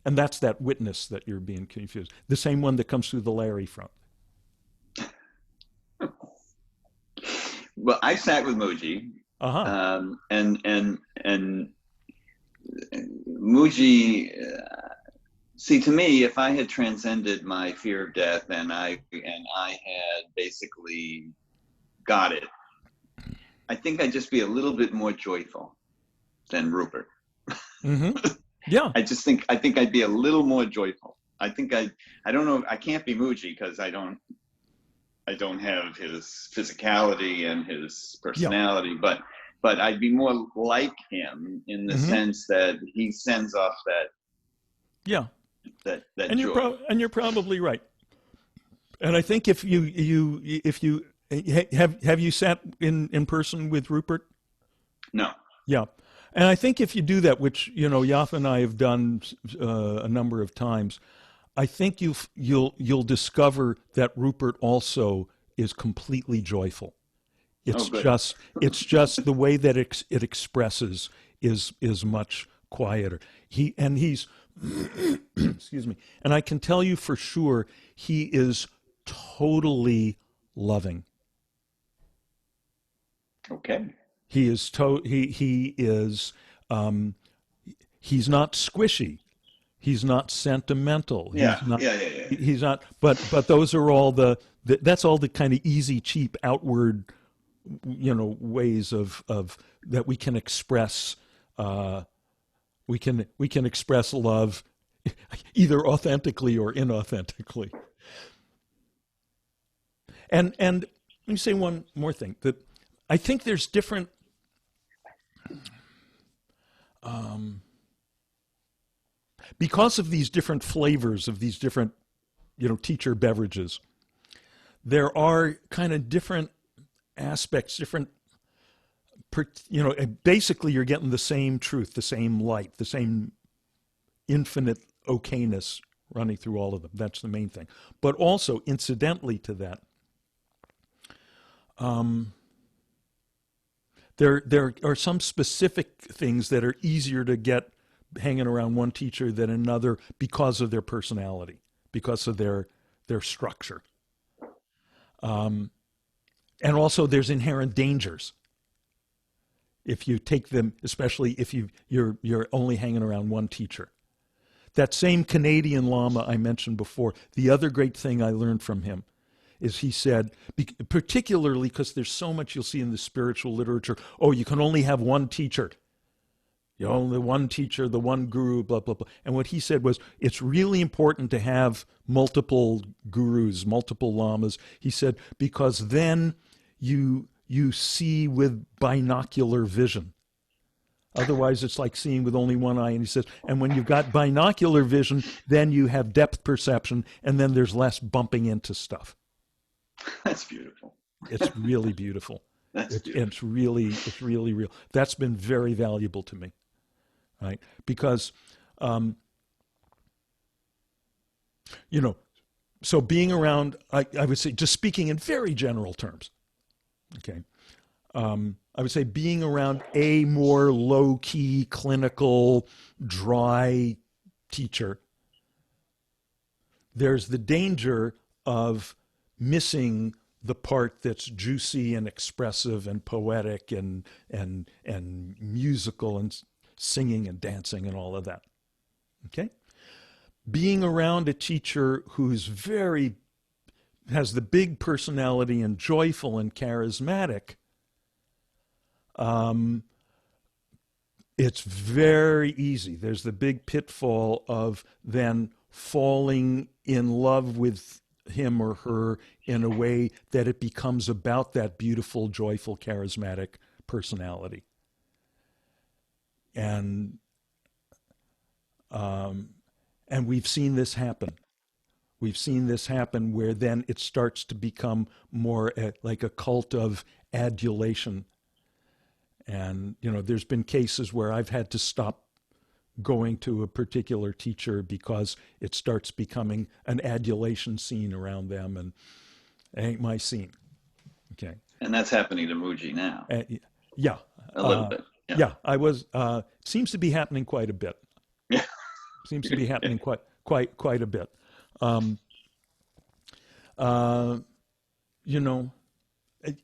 And that's that witness that you're being confused. The same one that comes through the Larry front. Well, I sat with Mooji, Uh-huh. and Mooji. See, to me, if I had transcended my fear of death and I had basically got it, I think I'd just be a little bit more joyful than Rupert. Mm-hmm. Yeah. I think I'd be a little more joyful. I don't know. I can't be Mooji because I don't have his physicality and his Yeah. personality, but I'd be more like him in the Mm-hmm. sense that he sends off Yeah. that And joy. you're probably right. And I think if you have you sat in person with Rupert? No. Yeah. And I think if you do that, which Yaf and I have done a number of times, I think you'll discover that Rupert also is completely joyful. Oh, It's good. just the way that it expresses is much quieter. He's excuse me, and I can tell you for sure he is totally loving. Okay. He is he is he's not squishy. He's not sentimental. Yeah. Yeah. Yeah. Yeah. He's not. But those are all that's all the kind of easy, cheap, outward, ways of that we can express. We can express love either authentically or inauthentically. And let me say one more thing, that I think there's different because of these different flavors of these different teacher beverages. There are kind of different aspects, different basically you're getting the same truth, the same light, the same infinite okayness running through all of them. That's the main thing. But also, incidentally to that, there are some specific things that are easier to get hanging around one teacher than another because of their personality, because of their structure. And also, there's inherent dangers if you take them, especially if you're only hanging around one teacher. That same Canadian Lama I mentioned before, the other great thing I learned from him is he said, particularly because there's so much you'll see in the spiritual literature, you can only have one teacher. The one teacher, the one guru, blah, blah, blah. And what he said was, it's really important to have multiple gurus, multiple lamas. He said, because then you see with binocular vision. Otherwise, it's like seeing with only one eye. And he says, and when you've got binocular vision, then you have depth perception, and then there's less bumping into stuff. That's beautiful. It's really beautiful. That's beautiful. It's really real. That's been very valuable to me, right? Because, you know, so being around, I would say, just speaking in very general terms, okay, I would say being around a more low-key, clinical, dry teacher, there's the danger of missing the part that's juicy and expressive and poetic and musical and singing and dancing and all of that. Okay? Being around a teacher who's has the big personality and joyful and charismatic, it's very easy. There's the big pitfall of then falling in love with him or her in a way that it becomes about that beautiful, joyful, charismatic personality. And we've seen this happen. We've seen this happen where then it starts to become more like a cult of adulation. And, you know, there's been cases where I've had to stop going to a particular teacher because it starts becoming an adulation scene around them, and it ain't my scene. Okay. And that's happening to Mooji now. Yeah. A little bit. Yeah. Yeah. I was, seems to be happening quite a bit. Yeah. Seems to be happening quite a bit. You know,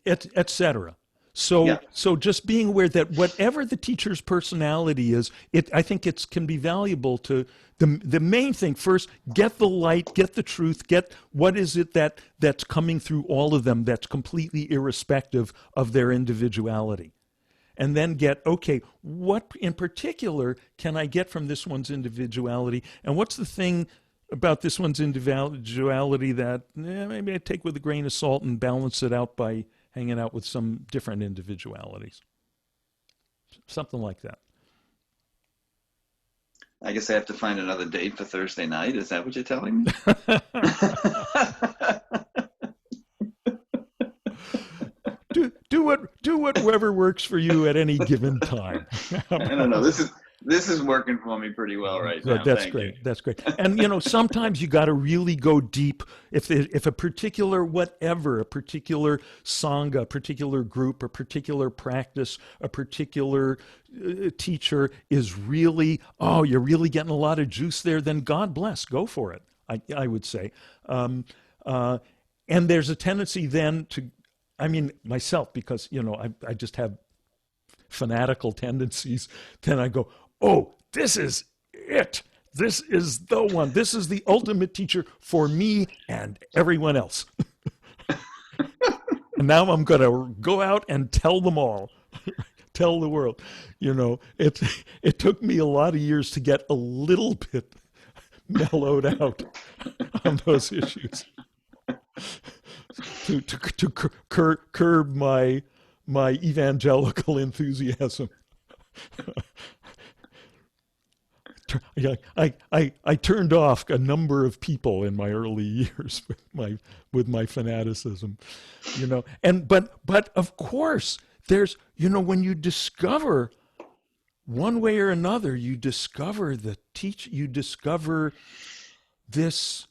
et cetera. So just being aware that whatever the teacher's personality is, I think it can be valuable to the main thing first, get the light, get the truth, get what is it that's coming through all of them that's completely irrespective of their individuality. And then get, okay, what in particular can I get from this one's individuality? And what's the thing about this one's individuality that maybe I take with a grain of salt and balance it out by hanging out with some different individualities. Something like that. I guess I have to find another date for Thursday night. Is that what you're telling me? do whatever works for you at any given time. I don't know. This is working for me pretty well right now. That's great. That's great. And you know, sometimes you got to really go deep. If a particular a particular sangha, a particular group, a particular practice, a particular teacher is really, you're really getting a lot of juice there, then God bless, go for it. I would say, and there's a tendency then to, I mean, myself, because you know I just have fanatical tendencies. Then I go, oh, this is it. This is the one. This is the ultimate teacher for me and everyone else. And now I'm going to go out and tell them all, tell the world. You know, it took me a lot of years to get a little bit mellowed out on those issues, to curb my evangelical enthusiasm. I turned off a number of people in my early years with my fanaticism, you know. And but of course there's, you know, when you discover one way or another, you discover you discover this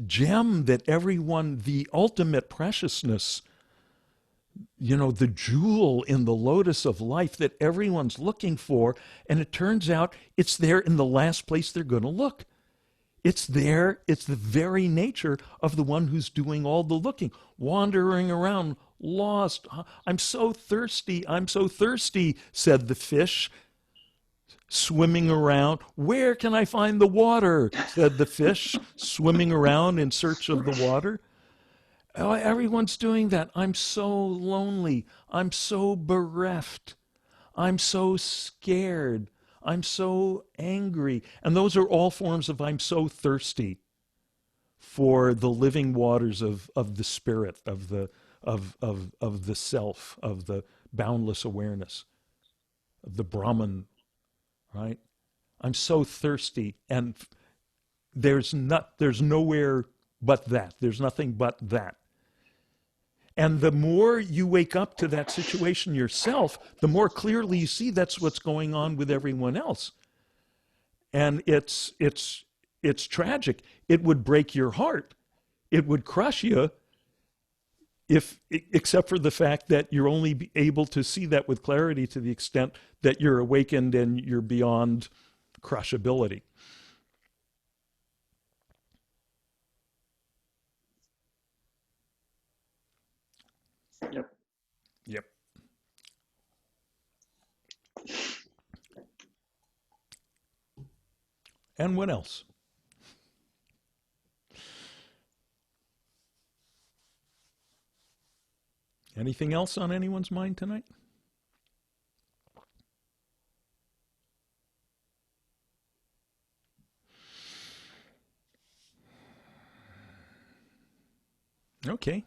gem that everyone, the ultimate preciousness, you know, the jewel in the lotus of life that everyone's looking for. And it turns out it's there in the last place they're going to look. It's there. It's the very nature of the one who's doing all the looking, wandering around, lost. I'm so thirsty. I'm so thirsty, said the fish, swimming around. Where can I find the water? Said the fish, swimming around in search of the water. Oh, everyone's doing that. I'm so lonely. I'm so bereft. I'm so scared. I'm so angry. And those are all forms of I'm so thirsty for the living waters of the spirit, of of the self, of the boundless awareness, of the Brahman, right? I'm so thirsty, and there's nowhere but that. There's nothing but that. And the more you wake up to that situation yourself, the more clearly you see that's what's going on with everyone else. And it's tragic. It would break your heart. It would crush you, if except for the fact that you're only able to see that with clarity to the extent that you're awakened and you're beyond crushability. Yep. Yep. And what else? Anything else on anyone's mind tonight? Okay.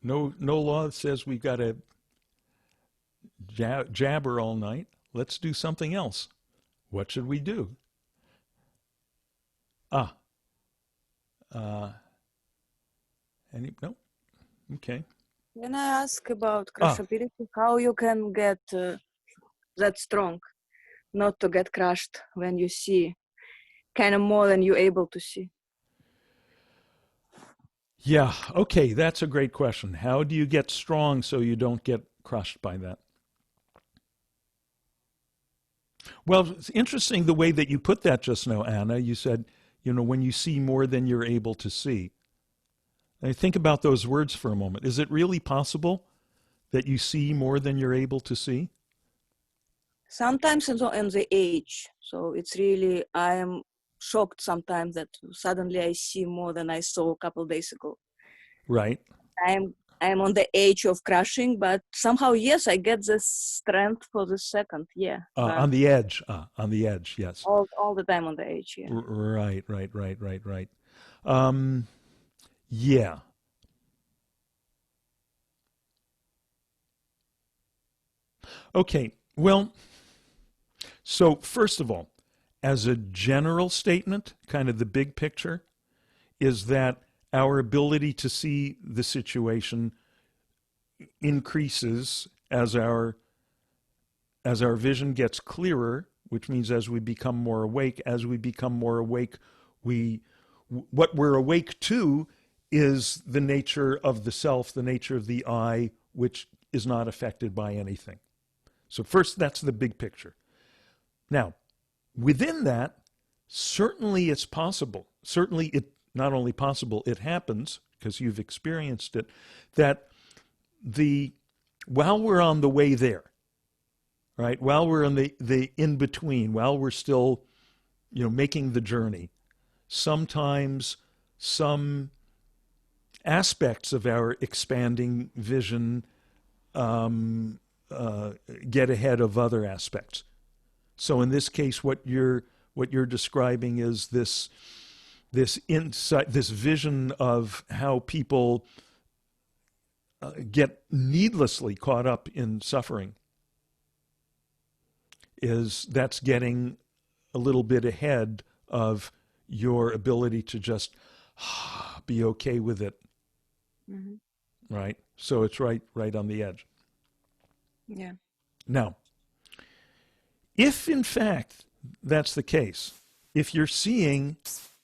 No law says we've got to jabber all night. Let's do something else. What should we do? Ah, uh, no? Okay. Can I ask about Ah, crushability? How you can get that strong, not to get crushed when you see kind of more than you're able to see? yeah. Okay. That's a great question. How do you get strong so you don't get crushed by that? Well, it's interesting the way that you put that just now, Anna. You said, when you see more than you're able to see. And think about those words for a moment. Is it really possible that you see more than you're able to see? Sometimes it's on the age. So it's really, I am shocked sometimes that suddenly I see more than I saw a couple of days ago. Right. I'm on the edge of crushing, but somehow, yes, I get this strength for the second. Yeah. But On the edge. On the edge, yes. all the time on the edge. Yeah. Right. Um, yeah. Okay. Well, so first of all, as a general statement, kind of the big picture, is that our ability to see the situation increases as our vision gets clearer, which means as we become more awake. As we become more awake, we what we're awake to is the nature of the self, the nature of the I, which is not affected by anything. So first, that's the big picture. Now, within that, certainly it's possible. Certainly it not only possible, it happens, because you've experienced it, that while we're on the way there, right, while we're in the in between, while we're still, making the journey, sometimes some aspects of our expanding vision get ahead of other aspects. So in this case, what you're describing is this insight, this vision of how people get needlessly caught up in suffering. That's getting a little bit ahead of your ability to just be okay with it, right? So it's right on the edge. Yeah. Now, if in fact that's the case, if you're seeing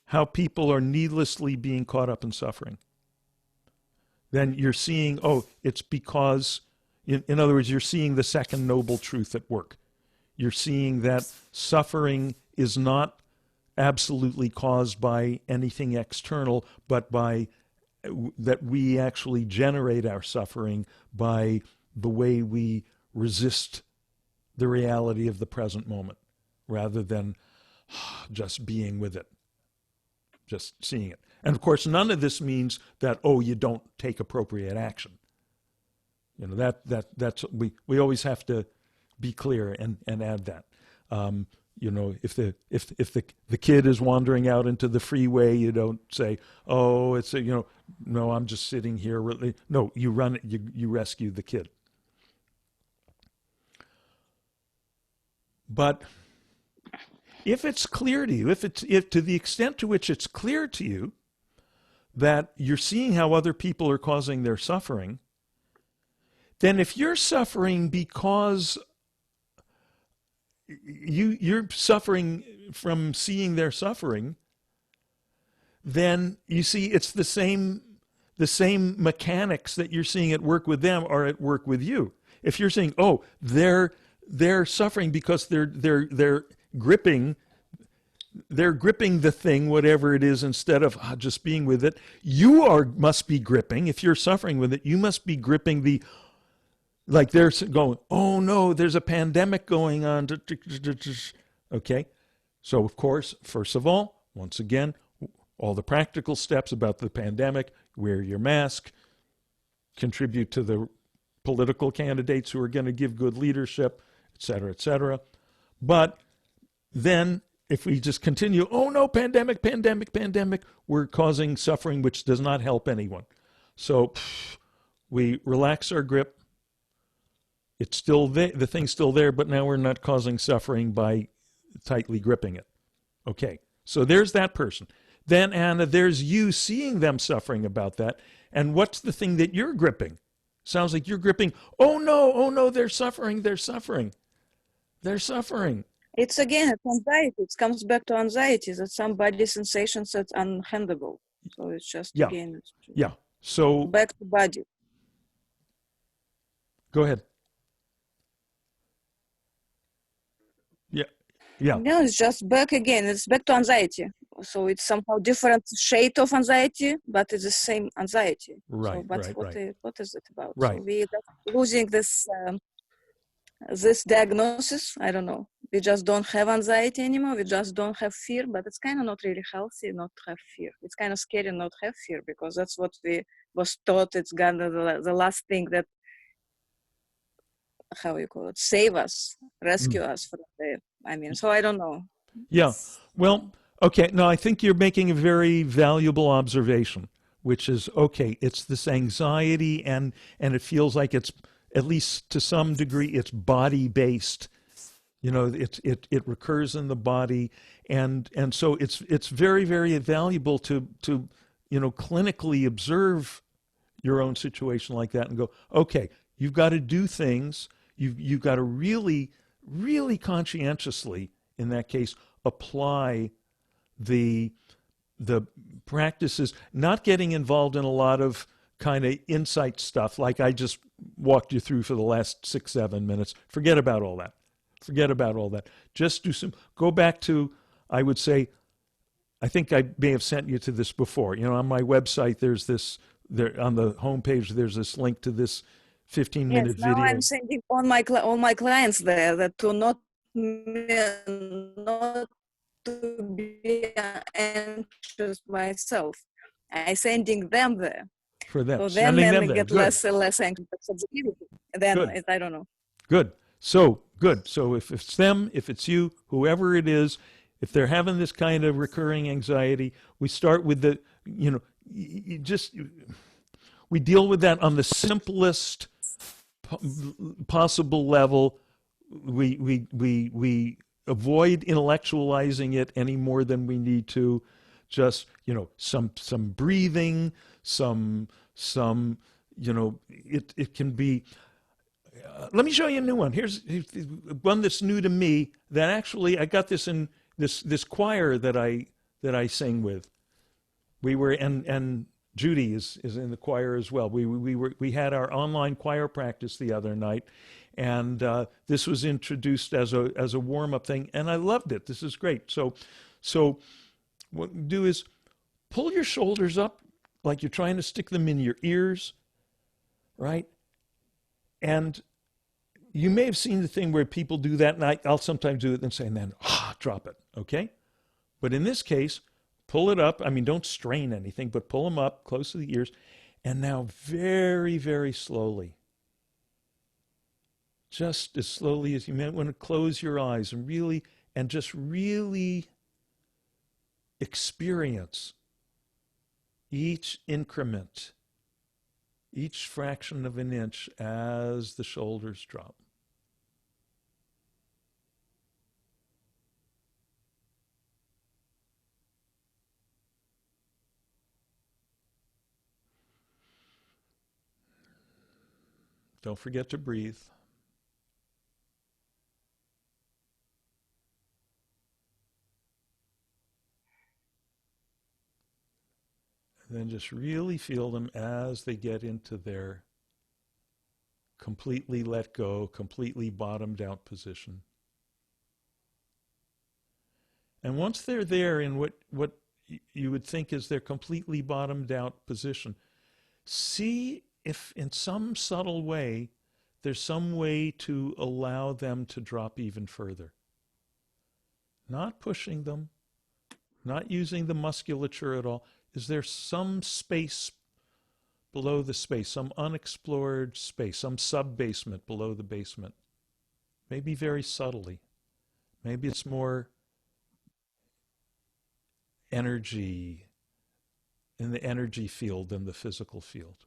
how people are needlessly being caught up in suffering, then you're seeing, it's because, in other words, you're seeing the second noble truth at work. You're seeing that suffering is not absolutely caused by anything external, but by that we actually generate our suffering by the way we resist the reality of the present moment, rather than just being with it, just seeing it. And of course, none of this means that, you don't take appropriate action. That's we always have to be clear and add that. You know, if the kid is wandering out into the freeway, you don't say, "Oh, it's a, you know, no, I'm just sitting here." No, you run it. You rescue the kid. But if it's clear to you, if to the extent to which it's clear to you that you're seeing how other people are causing their suffering, then if you're suffering because you're suffering from seeing their suffering, then you see it's the same mechanics that you're seeing at work with them are at work with you. If you're saying, "Oh, they're suffering because they're gripping the thing, whatever it is, instead of just being with it," must be gripping. If you're suffering with it, you must be gripping like they're going, "Oh no, there's a pandemic going on." Okay, so of course, first of all, once again, all the practical steps about the pandemic: wear your mask, contribute to the political candidates who are going to give good leadership, et cetera, et cetera. But then if we just continue, "Oh no, pandemic, pandemic, pandemic," we're causing suffering which does not help anyone. So we relax our grip. It's still there, the thing's still there, but now we're not causing suffering by tightly gripping it. Okay, so there's that person. Then, Anna, there's you seeing them suffering about that. And what's the thing that you're gripping? Sounds like you're gripping, "Oh no, they're suffering, they're suffering, they're suffering." It's again, it's anxiety. It comes back to anxiety that some body sensations that's unhandleable. So it's just, Yeah, again, it's yeah. So back to body. go ahead. Yeah, yeah. No, it's just back again. It's back to anxiety. So it's somehow different shade of anxiety, but it's the same anxiety. So, Right, but right, what right, what is it about? So right. we are losing this diagnosis. I don't know. We just don't have anxiety anymore. We just don't have fear. But it's kind of not really healthy not to have fear. It's kind of scary not have fear because that's what we was taught. It's gonna the last thing that, how you call it, save us, rescue us from the. I mean, so I don't know. Yeah. Well, okay. No, I think you're making a very valuable observation, which is okay. It's this anxiety, and it feels like it's, at least to some degree, it's body based. You know, it recurs in the body, and so it's very, very valuable to clinically observe your own situation like that and go, okay, you've got to do things. You've got to really, really conscientiously, in that case, apply the the practices, not getting involved in a lot of kind of insight stuff like I just walked you through for the last 6-7 minutes. Forget about all that. Forget about all that. Just go back to, I would say, I think I may have sent you to this before. You know, on my website, there on the homepage, there's this link to this 15-minute Yes, now video. I'm sending all my clients there that to not to be anxious myself. I sending them there. For them, So then sending them there. get Good, less and less anxious subjectivity. Then good, I don't know. good. So good. So if it's them, if it's you, whoever it is, if they're having this kind of recurring anxiety, we start with we deal with that on the simplest possible level. We avoid intellectualizing it any more than we need to. Just some breathing, some it can be. Let me show you a new one. Here's one that's new to me. That actually I got this in this choir that I sing with. We were and Judy is in the choir as well. We had our online choir practice the other night, and this was introduced as a warm up thing, and I loved it. This is great. So what you do is pull your shoulders up like you're trying to stick them in your ears, right? And you may have seen the thing where people do that, and I'll sometimes do it and then drop it, okay? But in this case, pull it up. I mean, don't strain anything, but pull them up close to the ears. And now very, very slowly, just as slowly as you might want to close your eyes and really, and just really experience each increment, each fraction of an inch as the shoulders drop. Don't forget to breathe. And then just really feel them as they get into their completely let go, completely bottomed out position. And once they're there in what you would think is their completely bottomed out position, see if in some subtle way there's some way to allow them to drop even further. Not pushing them, not using the musculature at all. Is there some space below the space, some unexplored space, some sub-basement below the basement? Maybe very subtly. Maybe it's more energy in the energy field than the physical field.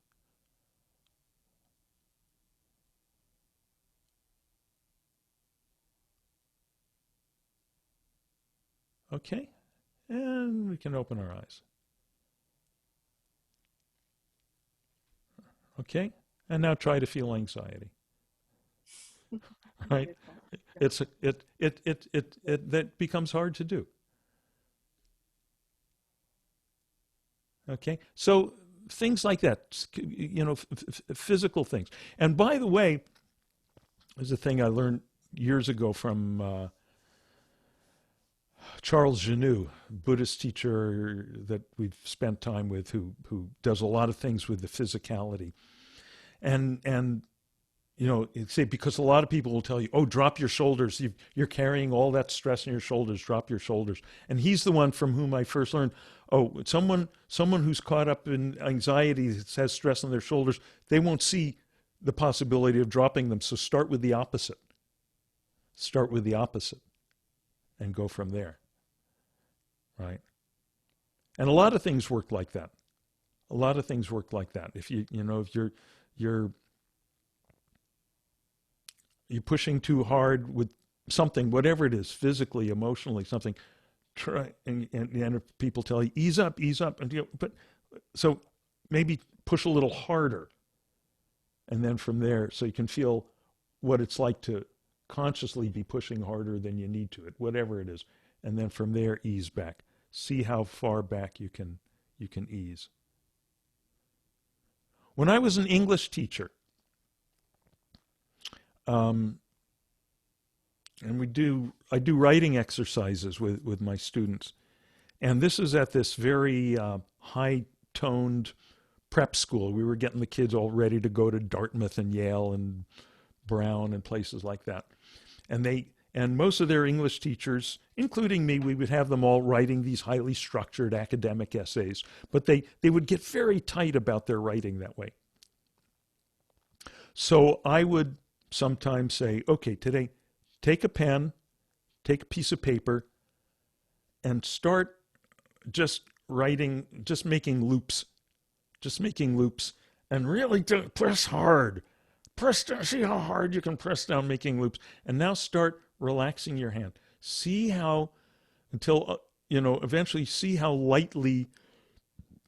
Okay, and we can open our eyes. Okay, and now try to feel anxiety. Right? That becomes hard to do. Okay, so things like that, physical things. And by the way, there's a thing I learned years ago from Charles Genoux, Buddhist teacher that we've spent time with, who does a lot of things with the physicality. And say, because a lot of people will tell you, oh, drop your shoulders. You're carrying all that stress on your shoulders. Drop your shoulders. And he's the one from whom I first learned, oh, someone who's caught up in anxiety that has stress on their shoulders, they won't see the possibility of dropping them. So start with the opposite. Start with the opposite and go from there. Right? And a lot of things work like that. A lot of things work like that. If if you're pushing too hard with something, whatever it is, physically, emotionally, something, try and if people tell you ease up, and but so maybe push a little harder, and then from there, so you can feel what it's like to consciously be pushing harder than you need to, whatever it is, and then from there ease back. See how far back you can ease. When I was an English teacher, and I do writing exercises with my students, and this is at this very high-toned prep school. We were getting the kids all ready to go to Dartmouth and Yale and Brown and places like that, and most of their English teachers, including me, we would have them all writing these highly structured academic essays, but they would get very tight about their writing that way. So I would sometimes say, okay, today, take a pen, take a piece of paper, and start just writing, just making loops, and really press hard. Press down, see how hard you can press down making loops, and now start relaxing your hand. See how, until, eventually see how lightly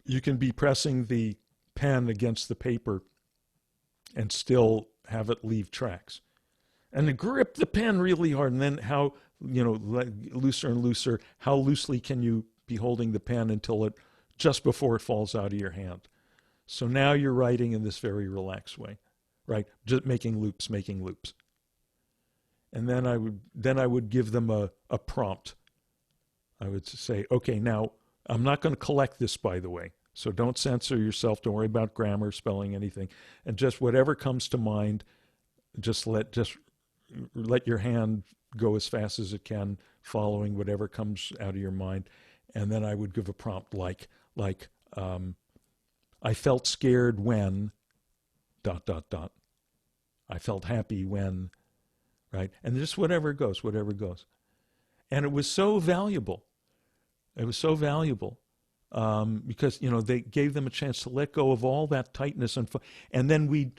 you can be pressing the pen against the paper and still have it leave tracks. And then grip the pen really hard, and then how, looser and looser, how loosely can you be holding the pen until just before it falls out of your hand. So now you're writing in this very relaxed way, right? Just making loops. And then I would give them a prompt. I would say, okay, now I'm not going to collect this, by the way. So don't censor yourself. Don't worry about grammar, spelling, anything. And just whatever comes to mind, just let your hand go as fast as it can, following whatever comes out of your mind. And then I would give a prompt like I felt scared when ... I felt happy when, right? And just whatever goes. And it was so valuable. It was so valuable because, you know, they gave them a chance to let go of all that tightness. And then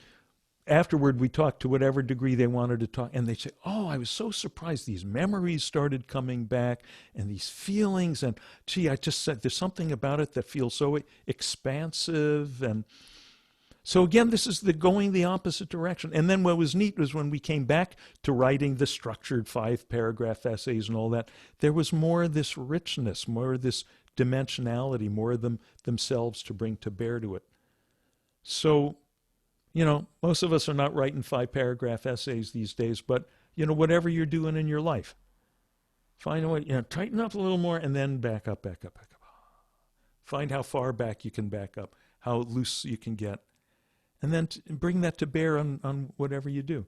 afterward, we talked to whatever degree they wanted to talk. And they say, oh, I was so surprised. These memories started coming back and these feelings. And gee, I just said, there's something about it that feels so expansive. And so again, this is going the opposite direction. And then what was neat was when we came back to writing the structured 5-paragraph essays and all that, there was more of this richness, more of this dimensionality, more of themselves to bring to bear to it. So, you know, most of us are not writing 5-paragraph essays these days, but, you know, whatever you're doing in your life, find a way, you know, tighten up a little more and then back up, back up, back up. Find how far back you can back up, how loose you can get. And then bring that to bear on whatever you do.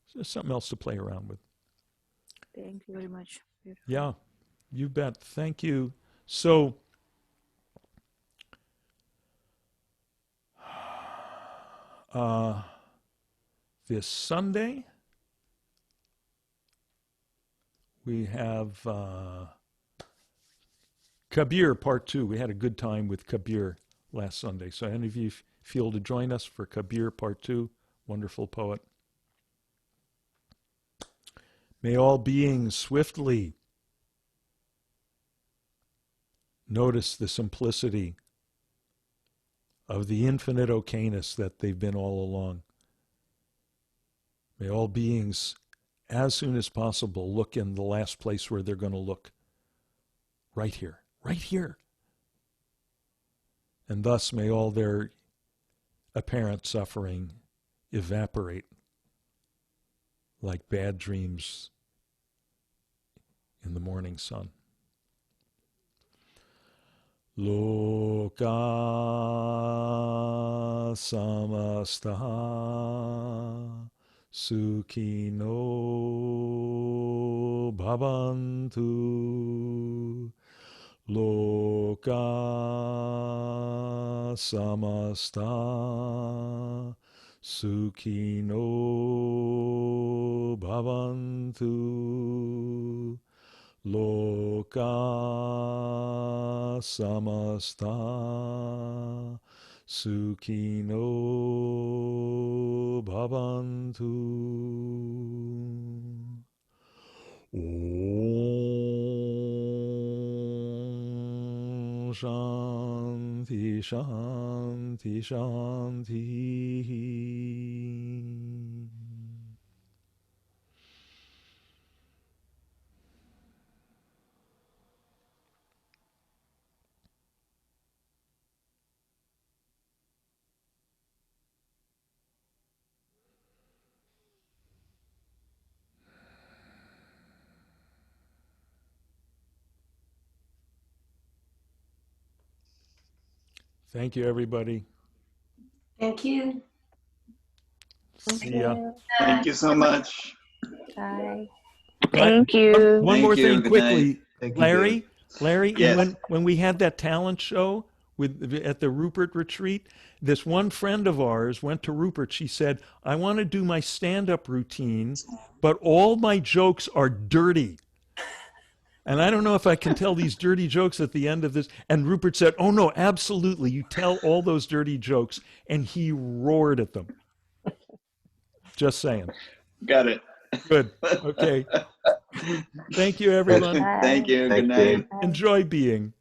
So there's something else to play around with. Thank you very much. Beautiful. Yeah, you bet. Thank you. So, this Sunday, we have Kabir Part 2. We had a good time with Kabir last Sunday. So any of you feel to join us for Kabir Part 2, wonderful poet. May all beings swiftly notice the simplicity of the infinite okayness that they've been all along. May all beings, as soon as possible, look in the last place where they're going to look. Right here. Right here. And thus may all their apparent suffering evaporate like bad dreams in the morning sun. Loka samastaha sukhino bhavantu. Loka samasta sukhino bhavantu. Loka samasta sukhino bhavantu. Om Shanti Shanti Shanti. Thank you, everybody. Thank you. See ya. Thank you so much. Bye. Thank you. One Thank more you. thing Good quickly, night. Thank you, Larry. Dave. Larry, Yes. when we had that talent show at the Rupert retreat, this one friend of ours went to Rupert. She said, "I want to do my stand-up routine, but all my jokes are dirty. And I don't know if I can tell these dirty jokes at the end of this." And Rupert said, "Oh no, absolutely. You tell all those dirty jokes." And he roared at them. Just saying. Got it. Good. Okay. Thank you, everyone. Thank you. Thank Good you. night. Enjoy being.